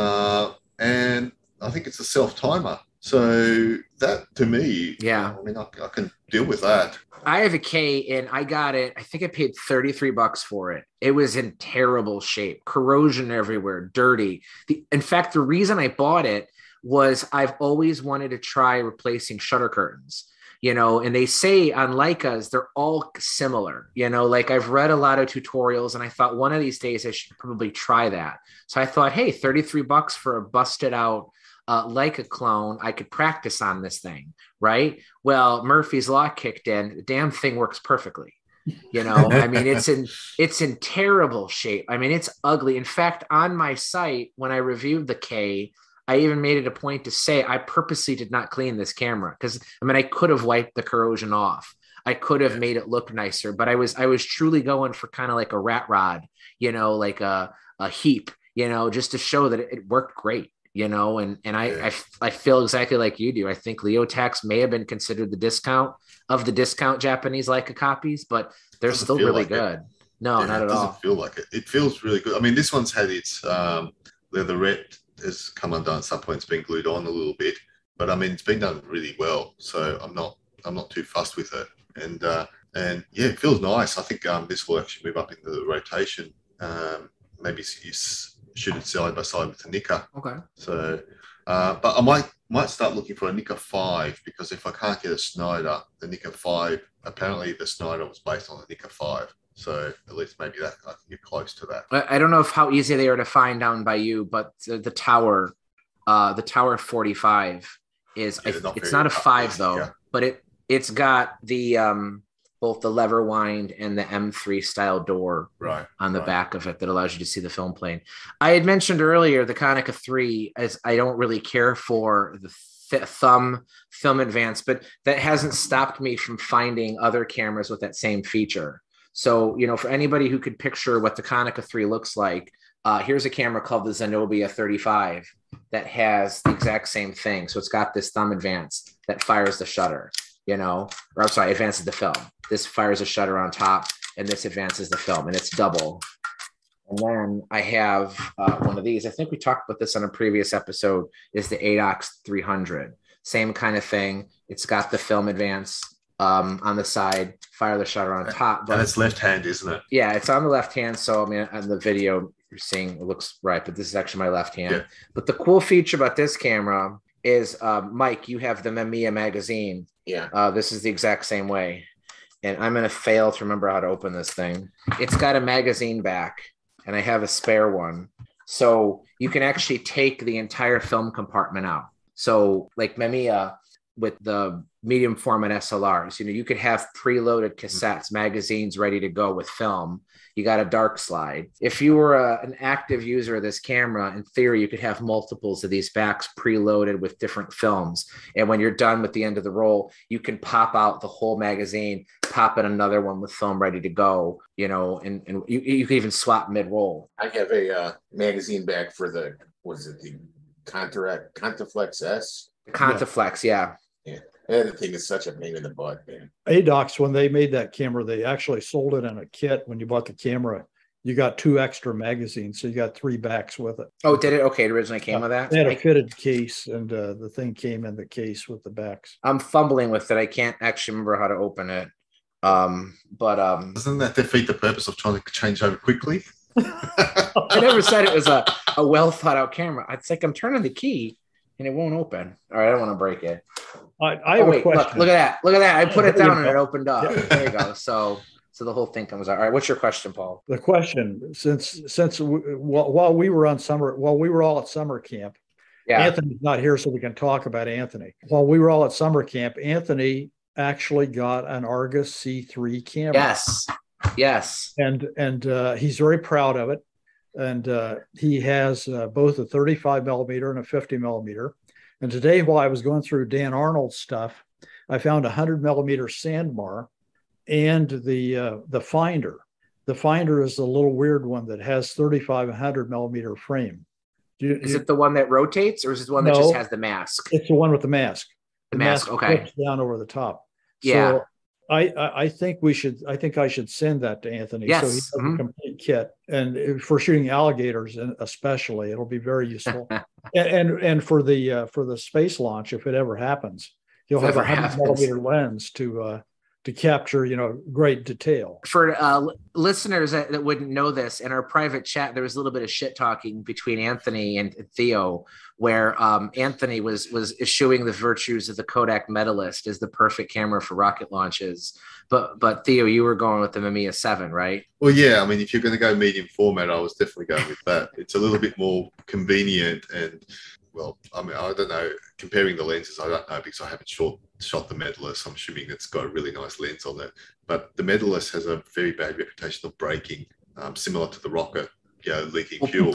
S2: And I think it's a self timer. So that to me, I mean, I can deal with that.
S1: I have a K and I got it. I think I paid $33 for it. It was in terrible shape, corrosion everywhere, dirty. In fact, the reason I bought it was I've always wanted to try replacing shutter curtains, and they say on Leicas, they're all similar, like I've read a lot of tutorials and I thought one of these days I should probably try that. So I thought, hey, $33 for a busted out Leica clone, I could practice on this thing, right? Well, Murphy's Law kicked in. The damn thing works perfectly. I mean, it's in terrible shape. I mean, it's ugly. In fact, on my site, when I reviewed the K, I even made it a point to say I purposely did not clean this camera because I could have wiped the corrosion off. I could have made it look nicer, but I was truly going for kind of like a rat rod, like a heap, just to show that it worked great, and I feel exactly like you do. I think Leotex may have been considered the discount Japanese Leica copies, but they're still really good. No, not at all. It doesn't
S2: feel like it. It feels really good. I mean, this one's had its leatherette has come undone at some point. It's been glued on a little bit, but I mean, it's been done really well. So I'm not too fussed with it. And it feels nice. I think this will actually move up into the rotation. Maybe you shoot it side by side with the Nikon.
S1: Okay.
S2: So, but I might start looking for a Nikon 5 because if I can't get a Snyder, the Nikon 5, apparently the Snyder was based on the Nikon 5. So at least maybe that I can get close to that.
S1: I don't know how easy they are to find down by you, but the Tower 45 is it's not a 5 though, but it's got the both the lever wind and the M3 style door on the back of it that allows you to see the film plane. I had mentioned earlier the Konica 3 as I don't really care for the thumb film advance, but that hasn't stopped me from finding other cameras with that same feature. So, for anybody who could picture what the Konica 3 looks like, here's a camera called the Zenobia 35 that has the exact same thing. So it's got this thumb advance that fires the shutter, advances the film. This fires a shutter on top and this advances the film, and it's double. And then I have one of these. I think we talked about this on a previous episode, is the ADOX 300. Same kind of thing. It's got the film advance on the side, fire the shutter on top.
S2: But it's left hand, isn't it?
S1: Yeah, it's on the left hand. So, I mean, on the video, you're seeing it looks right, but this is actually my left hand. Yeah. But the cool feature about this camera is, Mike, you have the Mamiya magazine.
S4: Yeah.
S1: This is the exact same way. And I'm going to fail to remember how to open this thing. It's got a magazine back, and I have a spare one. So you can actually take the entire film compartment out. So like Mamiya, with the medium format SLRs. You could have preloaded cassettes, magazines ready to go with film. You got a dark slide. If you were an active user of this camera, in theory, you could have multiples of these backs preloaded with different films. And when you're done with the end of the roll, you can pop out the whole magazine, pop in another one with film ready to go, and you can even swap mid-roll.
S4: I have a magazine back for the Contaflex S?
S1: Contaflex, yeah.
S4: Yeah. And the thing is such a pain in the butt, man.
S3: ADOX, when they made that camera, they actually sold it in a kit. When you bought the camera, you got 2 extra magazines, so you got 3 backs with it.
S1: Oh, did it? Okay, it originally came with that?
S3: They had a fitted case, and the thing came in the case with the backs.
S1: I'm fumbling with it. I can't actually remember how to open it.
S2: Doesn't that defeat the purpose of trying to change over quickly?
S1: I never said it was a well thought out camera. It's like I'm turning the key and it won't open. All right, I don't want to break it.
S3: I have a question.
S1: Look at that. I put it down and it opened up. Yeah. There you go. So the whole thing comes out. All right, what's your question, Paul?
S3: The question, while we were all at summer camp, Anthony's not here, so we can talk about Anthony. While we were all at summer camp, Anthony actually got an Argus C3 camera.
S1: Yes.
S3: And he's very proud of it. And he has both a 35 millimeter and a 50 millimeter. And today, while I was going through Dan Arnold's stuff, I found a 100 millimeter Sandmar and the Finder. The Finder is a little weird one that has 35 100 millimeter frame.
S1: Is it the one that rotates, or is it the one that just has the mask?
S3: It's the one with the mask.
S1: The mask, okay.
S3: Flips down over the top.
S1: Yeah.
S3: So I think I should send that to Anthony.
S1: Yes.
S3: So he has a complete kit, and for shooting alligators, especially, it'll be very useful. and for the space launch, if it ever happens, he'll have a 100 millimeter lens to capture, great detail.
S1: For listeners that wouldn't know this, in our private chat, there was a little bit of shit talking between Anthony and Theo, where Anthony was eschewing the virtues of the Kodak Medalist as the perfect camera for rocket launches. But Theo, you were going with the Mamiya 7, right?
S2: Well, yeah. I mean, if you're going to go medium format, I was definitely going with that. It's a little bit more convenient and, well, I mean, I don't know. Comparing the lenses, I don't know because I haven't shot the Medalist. I'm assuming it's got a really nice lens on it. But the Medalist has a very bad reputation of breaking, similar to the rocket, leaking fuel.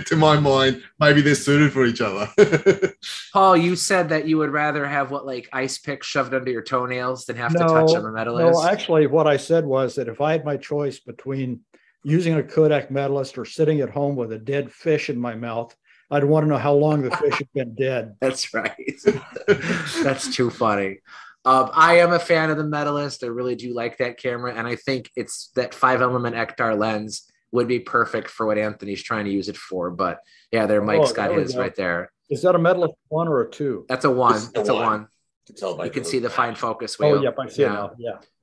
S2: To my mind, maybe they're suited for each other.
S1: Paul, you said that you would rather have ice picks shoved under your toenails than have to touch on the Medalist.
S3: No, actually, what I said was that if I had my choice between using a Kodak Medalist or sitting at home with a dead fish in my mouth, I'd want to know how long the fish had been dead.
S1: That's right. That's too funny. I am a fan of the Medalist. I really do like that camera. And I think it's that 5-element Ektar lens would be perfect for what Anthony's trying to use it for. But yeah, Mike's got his right there.
S3: Is that a Medalist 1 or a 2?
S1: That's a 1. That's a 1. You can see the fine focus wheel.
S3: Oh, yep, I see it now.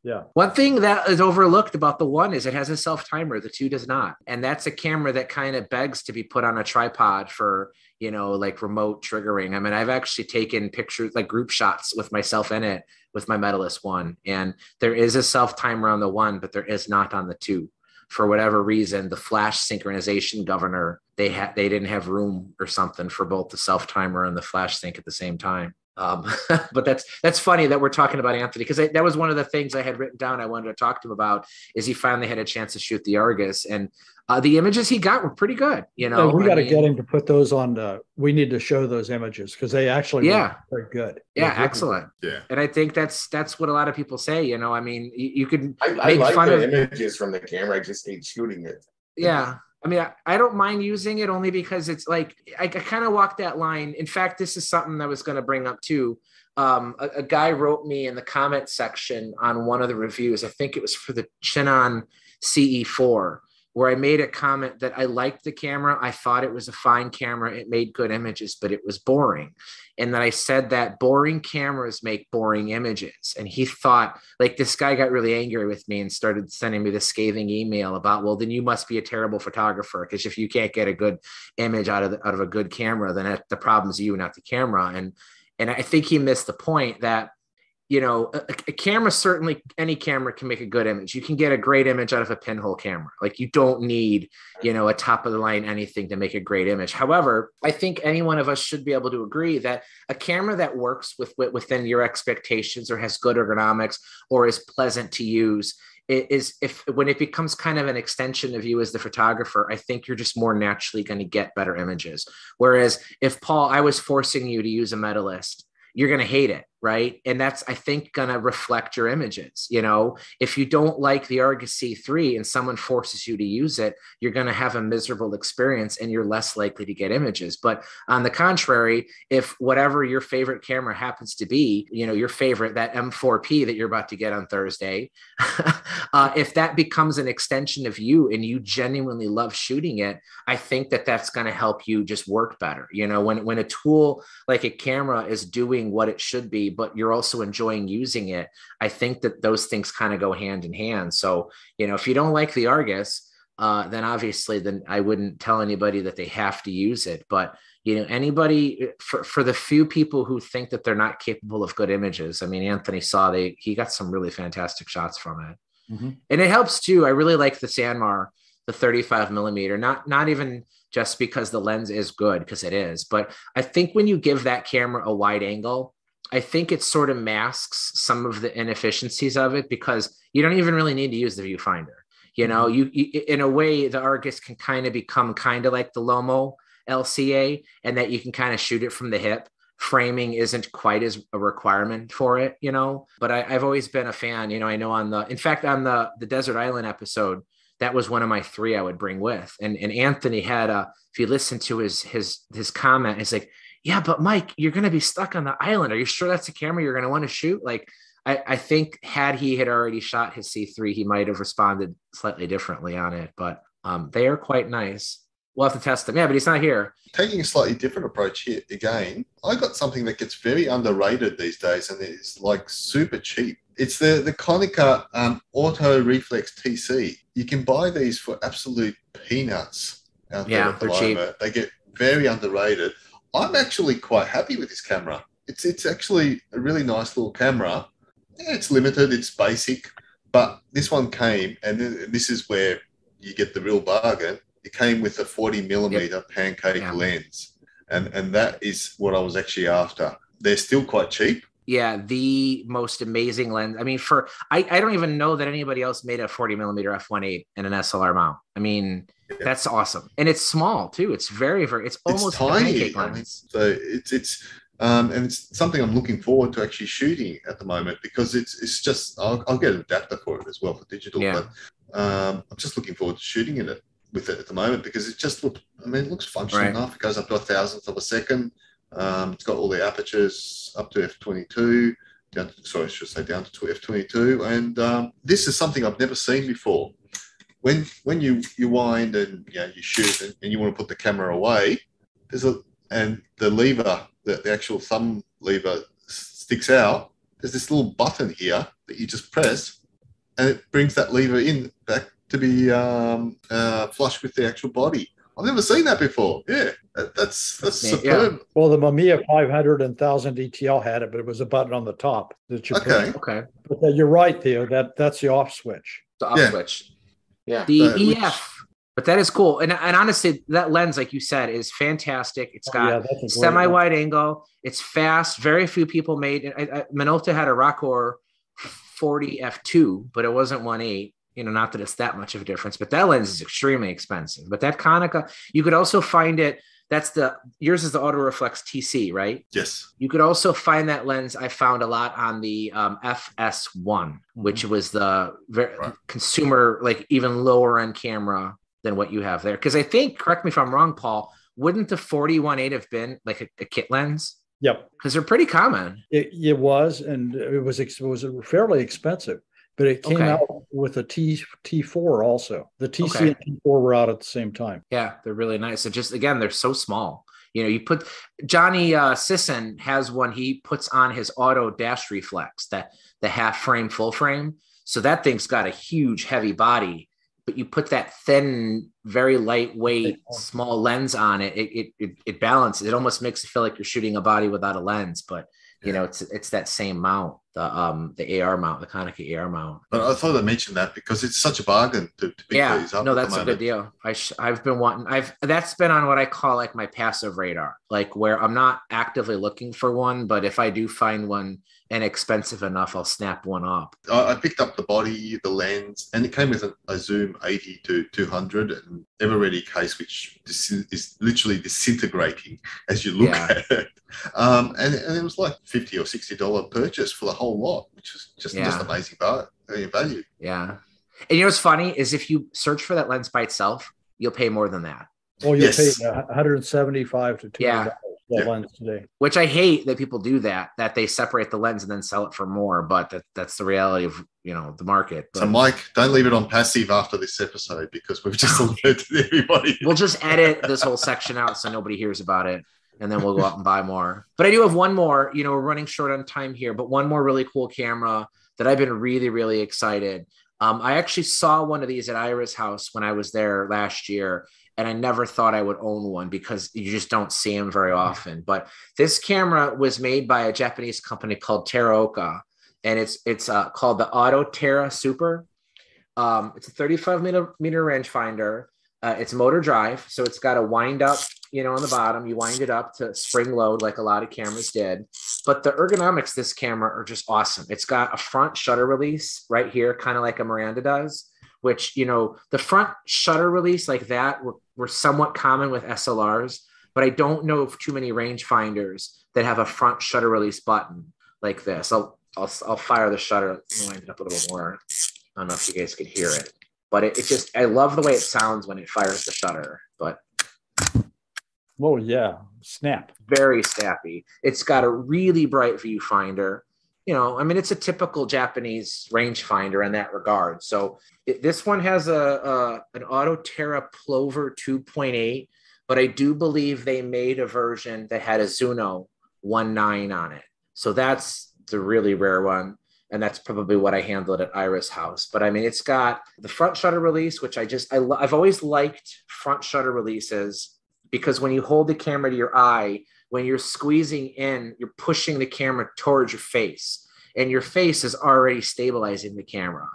S3: Yeah.
S1: One thing that is overlooked about the 1 is it has a self-timer. The 2 does not. And that's a camera that kind of begs to be put on a tripod for, remote triggering. I mean, I've actually taken pictures, group shots with myself in it with my Medalist 1. And there is a self-timer on the 1, but there is not on the 2. For whatever reason, the flash synchronization governor, they didn't have room or something for both the self-timer and the flash sync at the same time. But that's funny that we're talking about Anthony, because that was one of the things I had written down I wanted to talk to him about, is he finally had a chance to shoot the Argus, and the images he got were pretty good. We
S3: got to get him to put those on. We need to show those images because they actually were very good.
S1: Yeah, excellent.
S2: Yeah,
S1: and I think that's what a lot of people say. I mean, you could
S4: I like fun the images from the camera. I just hate shooting it.
S1: Yeah. I mean, I don't mind using it only because it's I kind of walk that line. In fact, this is something I was going to bring up too. A guy wrote me in the comment section on one of the reviews. I think it was for the Chinon CE4, where I made a comment that I liked the camera. I thought it was a fine camera. It made good images, but it was boring. And then I said that boring cameras make boring images. And he thought, this guy got really angry with me and started sending me this scathing email about, well, then you must be a terrible photographer, because if you can't get a good image out of a good camera, then the problem's you, not the camera. And I think he missed the point that a camera, certainly any camera can make a good image. You can get a great image out of a pinhole camera. Like you don't need, a top of the line anything to make a great image. However, I think any one of us should be able to agree that a camera that works within your expectations or has good ergonomics or is pleasant to use when it becomes kind of an extension of you as the photographer, I think you're just more naturally going to get better images. Whereas if Paul, I was forcing you to use a Medalist, you're going to hate it. Right. And that's, I think, going to reflect your images. If you don't like the Argus C3 and someone forces you to use it, you're going to have a miserable experience and you're less likely to get images. But on the contrary, if whatever your favorite camera happens to be, your favorite, that M4P that you're about to get on Thursday, if that becomes an extension of you and you genuinely love shooting it, I think that that's going to help you just work better. When a tool like a camera is doing what it should be, but you're also enjoying using it, I think that those things kind of go hand in hand. So, if you don't like the Argus, then obviously I wouldn't tell anybody that they have to use it. But, anybody, for the few people who think that they're not capable of good images, I mean, Anthony saw he got some really fantastic shots from it. Mm-hmm. And it helps too. I really like the Sanmar, the 35 millimeter, not even just because the lens is good, because it is, but I think when you give that camera a wide angle, I think it sort of masks some of the inefficiencies of it, because you don't even really need to use the viewfinder. You in a way, the Argus can kind of become kind of like the Lomo LCA, and that you can kind of shoot it from the hip. Framing isn't quite as a requirement for it, but I've always been a fan, I know on the Desert Island episode, that was one of my 3 I would bring with. And Anthony had if you listen to his comment, it's like, yeah, but Mike, you're going to be stuck on the island. Are you sure that's a camera you're going to want to shoot? Like, I think had he already shot his C3, he might have responded slightly differently on it, but they are quite nice. We'll have to test them. Yeah, but he's not here. Taking
S2: a slightly different approach here again, I got something that gets very underrated these days, and it's like super cheap. It's the Konica Auto Reflex TC. You can buy these for absolute peanuts out there at the moment. Cheap. They get very underrated. I'm actually quite happy with this camera. It's actually a really nice little camera. Yeah, it's limited, it's basic, but this one came, and this is where you get the real bargain. It came with a 40 millimeter pancake lens, and that is what I was actually after. They're still quite cheap.
S1: Yeah, the most amazing lens. I mean, I don't even know that anybody else made a 40 millimeter f1.8 and an SLR mount. I mean, that's awesome. And it's small too. It's very, very, it's almost
S2: tiny.
S1: Lens.
S2: I mean, so and it's something I'm looking forward to actually shooting at the moment, because it's just, I'll get an adapter for it as well for digital, but I'm just looking forward to shooting with it at the moment, because it just looks functional enough. It goes up to 1,000th of a second. It's got all the apertures up to f22, down to f22, and this is something I've never seen before. When you wind and you shoot and you want to put the camera away, and the lever, the actual thumb lever sticks out. There's this little button here that you just press, and it brings that lever back to be flush with the actual body. I've never seen that before. Yeah, that's superb.
S3: Yeah. Well, the Mamiya 500 and 1000 ETL had it, but it was a button on the top that you press.
S1: Okay.
S3: But you're right, Theo. That's the off switch.
S1: The off switch. Yeah. The EF. But that is cool. And honestly, that lens, like you said, is fantastic. It's got semi-wide angle. It's fast. Very few people made it. Minolta had a Rockor 40 f2, but it wasn't 1.8. Not that it's that much of a difference, but that lens is extremely expensive. But that Konica, you could also find it. Yours is the Autoreflex TC, right?
S2: Yes.
S1: You could also find that lens. I found a lot on the FS1, which was the consumer, like even lower end camera than what you have there. Because I think, correct me if I'm wrong, Paul, wouldn't the 40-1.8 have been like a kit lens?
S3: Yep.
S1: Because they're pretty common.
S3: It was, and it was fairly expensive. But it came out with a T4 also. The TC and T4 were out at the same time.
S1: Yeah, they're really nice. So just, again, they're so small. You put Johnny Sisson has one he puts on his auto dash reflex, the half frame, full frame. So that thing's got a huge, heavy body, but you put that thin, very lightweight, small lens on it. It balances. It almost makes it feel like you're shooting a body without a lens, but it's that same mount. the AR mount, the Konica AR mount.
S2: But I thought I mentioned that because it's such a bargain to pick these up.
S1: No, that's a good deal. I've been wanting. That's been on what I call like my passive radar, like where I'm not actively looking for one, but if I do find one inexpensive enough, I'll snap one up.
S2: I picked up the body, the lens, and it came with a zoom 80 to 200 and ever-ready case, which is literally disintegrating as you look at it. And it was like $50 or $60 purchase for the whole lot, which is just amazing value.
S1: Yeah. And you know what's funny is if you search for that lens by itself, you'll pay more than that.
S3: Oh, you'll pay $175 to $200 that lens today.
S1: Which I hate that people do that they separate the lens and then sell it for more, but that's the reality of, the market. But,
S2: so Mike, don't leave it on passive after this episode because we've just alerted everybody.
S1: We'll just edit this whole section out so nobody hears about it. And then we'll go out and buy more. But I do have one more, we're running short on time here, but one more really cool camera that I've been really, really excited. I actually saw one of these at Ira's house when I was there last year, and I never thought I would own one because you just don't see them very often. But this camera was made by a Japanese company called Teraoka, and it's called the Auto Terra Super. It's a 35 meter rangefinder. It's motor drive, so it's got a wind up, on the bottom. You wind it up to spring load like a lot of cameras did. But the ergonomics of this camera are just awesome. It's got a front shutter release right here, kind of like a Miranda does, which, the front shutter release like that were somewhat common with SLRs, but I don't know of too many rangefinders that have a front shutter release button like this. I'll fire the shutter, wind it up a little bit more. I don't know if you guys could hear it. But I love the way it sounds when it fires the shutter. But
S3: oh yeah, snap!
S1: Very snappy. It's got a really bright viewfinder. It's a typical Japanese rangefinder in that regard. So this one has an Auto Terra Plover 2.8, but I do believe they made a version that had a Zuno 1.9 on it. So that's the really rare one. And that's probably what I handled at Ira's house. But it's got the front shutter release, which I've always liked front shutter releases because when you hold the camera to your eye, when you're squeezing in, you're pushing the camera towards your face and your face is already stabilizing the camera,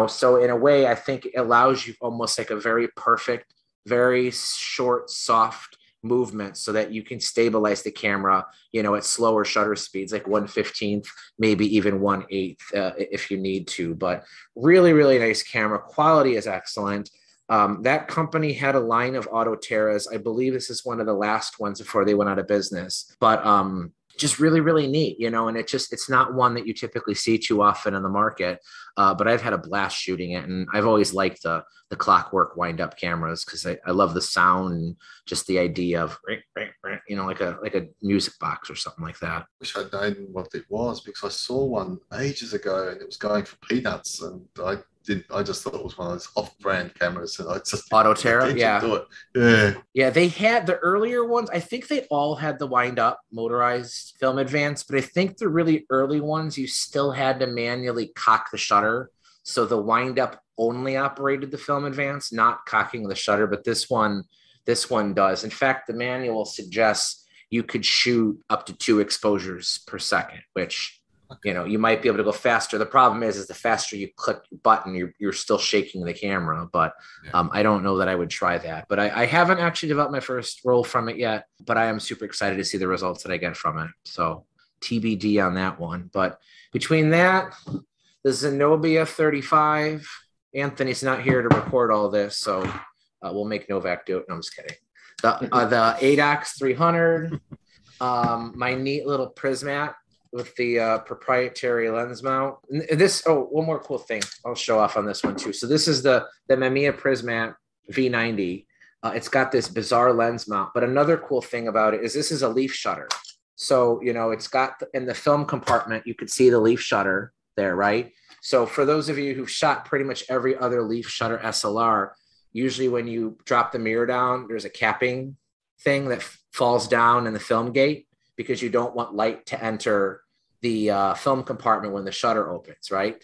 S1: So in a way, I think it allows you almost like a very perfect, very short, soft movement so that you can stabilize the camera, at slower shutter speeds, like 1/15, maybe even 1/8 if you need to. But really, really nice camera. Quality is excellent. That company had a line of Auto Terras. I believe this is one of the last ones before they went out of business. But just really, really neat, and it's not one that you typically see too often in the market. But I've had a blast shooting it, and I've always liked the clockwork wind up cameras because I love the sound and just the idea of like a music box or something like that.
S2: Wish I'd known what it was because I saw one ages ago and it was going for peanuts, and I just thought it was one of those off-brand cameras, and I just
S1: Auto Terra,
S2: yeah.
S1: They had the earlier ones. I think they all had the wind-up motorized film advance, but I think the really early ones you still had to manually cock the shutter, so the wind-up only operated the film advance, not cocking the shutter. But this one does. In fact, the manual suggests you could shoot up to 2 exposures per second, which you might be able to go faster. The problem is the faster you click the button, you're still shaking the camera. But I don't know that I would try that. But I haven't actually developed my first roll from it yet. But I am super excited to see the results that I get from it. So TBD on that one. But between that, the Zenobia 35, Anthony's not here to record all this, so we'll make Novak do it. No, I'm just kidding. The ADOX 300, my neat little Prismat with the proprietary lens mount. One more cool thing I'll show off on this one too. So this is the Mamiya Prismat V90. It's got this bizarre lens mount, but another cool thing about it is this is a leaf shutter. So, it's got in the film compartment, you could see the leaf shutter there, right? So for those of you who've shot pretty much every other leaf shutter SLR, usually when you drop the mirror down, there's a capping thing that falls down in the film gate, because you don't want light to enter the film compartment when the shutter opens, right?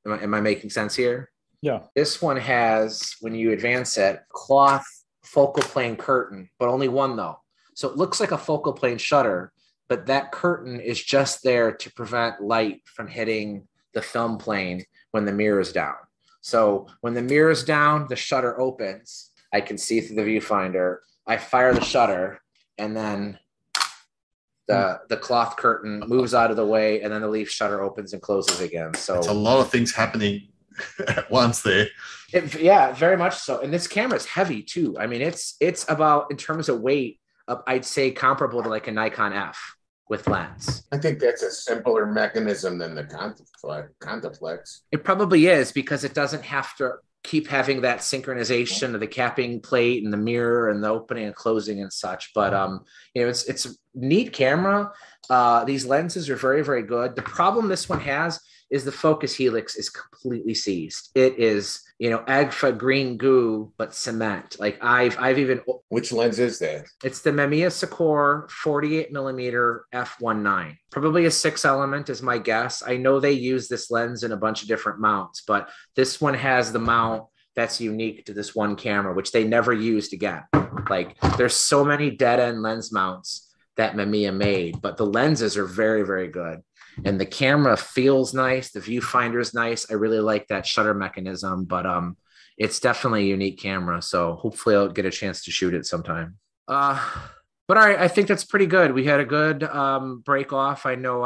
S1: Am I making sense here?
S3: Yeah. This
S1: one has, when you advance it, cloth focal plane curtain, but only one though. So it looks like a focal plane shutter, but that curtain is just there to prevent light from hitting the film plane when the mirror is down. So when the mirror is down, the shutter opens. I can see through the viewfinder. I fire the shutter, and then the cloth curtain moves out of the way, and then the leaf shutter opens and closes again. So
S2: it's a lot of things happening at once there.
S1: Yeah, very much so. And this camera is heavy too. I mean, it's about, in terms of weight, I'd say comparable to like a Nikon F with lens.
S4: I think that's a simpler mechanism than the Contaflex.
S1: It probably is, because it doesn't have to keep having that synchronization of the capping plate and the mirror and the opening and closing and such. But it's a neat camera. These lenses are very, very good. The problem this one has is the focus helix is completely seized. It is, agfa green goo, but cement. Like I've even.
S4: Which lens is that?
S1: It's the Mamiya Secor 48 millimeter f1.9. Probably a 6 element is my guess. I know they use this lens in a bunch of different mounts, but this one has the mount that's unique to this one camera, which they never used again. Like there's so many dead end lens mounts that Mamiya made, but the lenses are very, very good. And the camera feels nice. The viewfinder is nice. I really like that shutter mechanism, but it's definitely a unique camera. So hopefully I'll get a chance to shoot it sometime. But all right, I think that's pretty good. We had a good break off. I know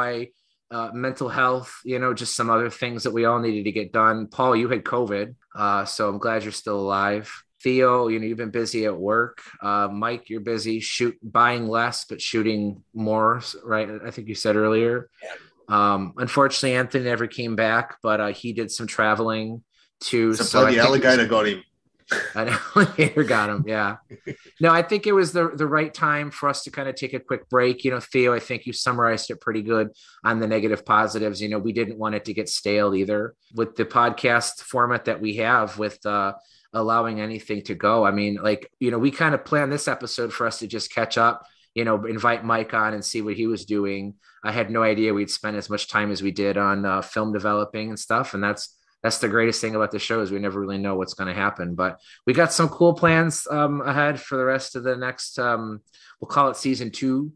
S1: mental health, just some other things that we all needed to get done. Paul, you had COVID, so I'm glad you're still alive. Theo, you've been busy at work. Mike, you're busy buying less, but shooting more, right? I think you said earlier.
S4: Yeah.
S1: Unfortunately, Anthony never came back, but he did some traveling too.
S2: So the alligator got him.
S1: An alligator got him. Yeah. No, I think it was the right time for us to kind of take a quick break. Theo, I think you summarized it pretty good on the negative positives. We didn't want it to get stale either with the podcast format that we have with allowing anything to go. I mean, we kind of planned this episode for us to just catch up, invite Mike on and see what he was doing. I had no idea we'd spend as much time as we did on film developing and stuff. And that's the greatest thing about the show is we never really know what's going to happen. But we got some cool plans ahead for the rest of the next, we'll call it season 2.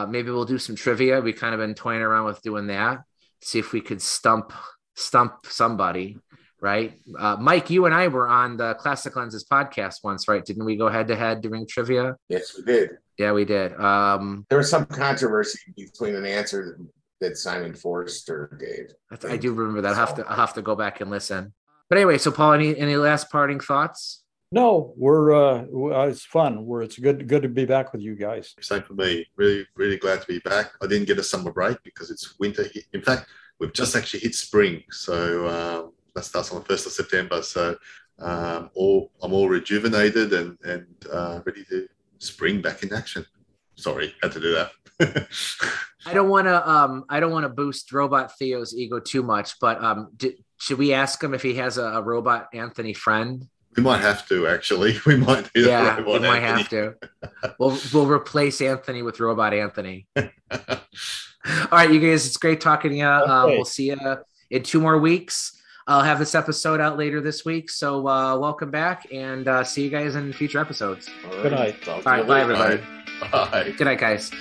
S1: Maybe we'll do some trivia. We kind of been toying around with doing that. See if we could stump somebody. Right. Mike, you and I were on the Classic Lenses podcast once, right? Didn't we go head to head doing trivia?
S4: Yes, we did.
S1: Yeah, we did.
S4: There was some controversy between an answer that Simon Forrester gave.
S1: I do remember that. I'll have to go back and listen. But anyway, so Paul, any last parting thoughts?
S3: No, it's fun. It's good to be back with you guys.
S2: Same for me. Really, really glad to be back. I didn't get a summer break because it's winter. In fact, we've just actually hit spring. So that starts on the 1st of September. So I'm all rejuvenated and ready to spring back in action. Sorry, had to do that.
S1: I don't want to boost Robot Theo's ego too much, but should we ask him if he has a Robot Anthony friend?
S2: We might have to, actually. We might do
S1: that. Yeah, we might have to. We'll replace Anthony with Robot Anthony. All right, you guys, it's great talking to you. Okay. We'll see you in 2 more weeks. I'll have this episode out later this week. So welcome back and see you guys in future episodes.
S3: All right. Good night.
S1: All right. Bye, everybody.
S2: Bye.
S1: Good night, guys.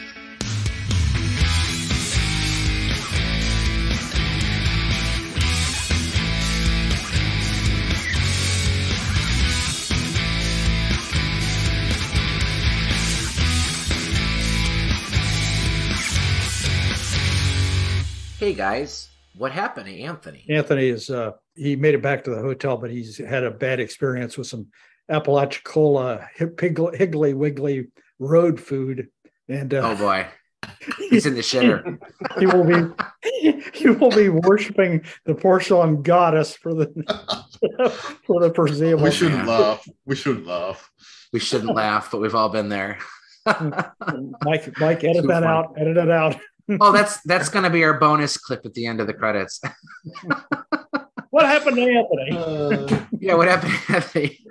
S1: Hey, guys. What happened to Anthony?
S3: Anthony he made it back to the hotel, but he's had a bad experience with some Apalachicola Higgly Wiggly road food. And
S1: oh boy, he's in the shitter.
S3: he will be worshiping the porcelain goddess for the foreseeable.
S2: We shouldn't laugh. We shouldn't
S1: laugh, but we've all been there.
S3: Mike, edit that out. Edit it out.
S1: Oh, that's going to be our bonus clip at the end of the credits.
S3: What happened to Anthony?
S1: Yeah, what happened to Anthony?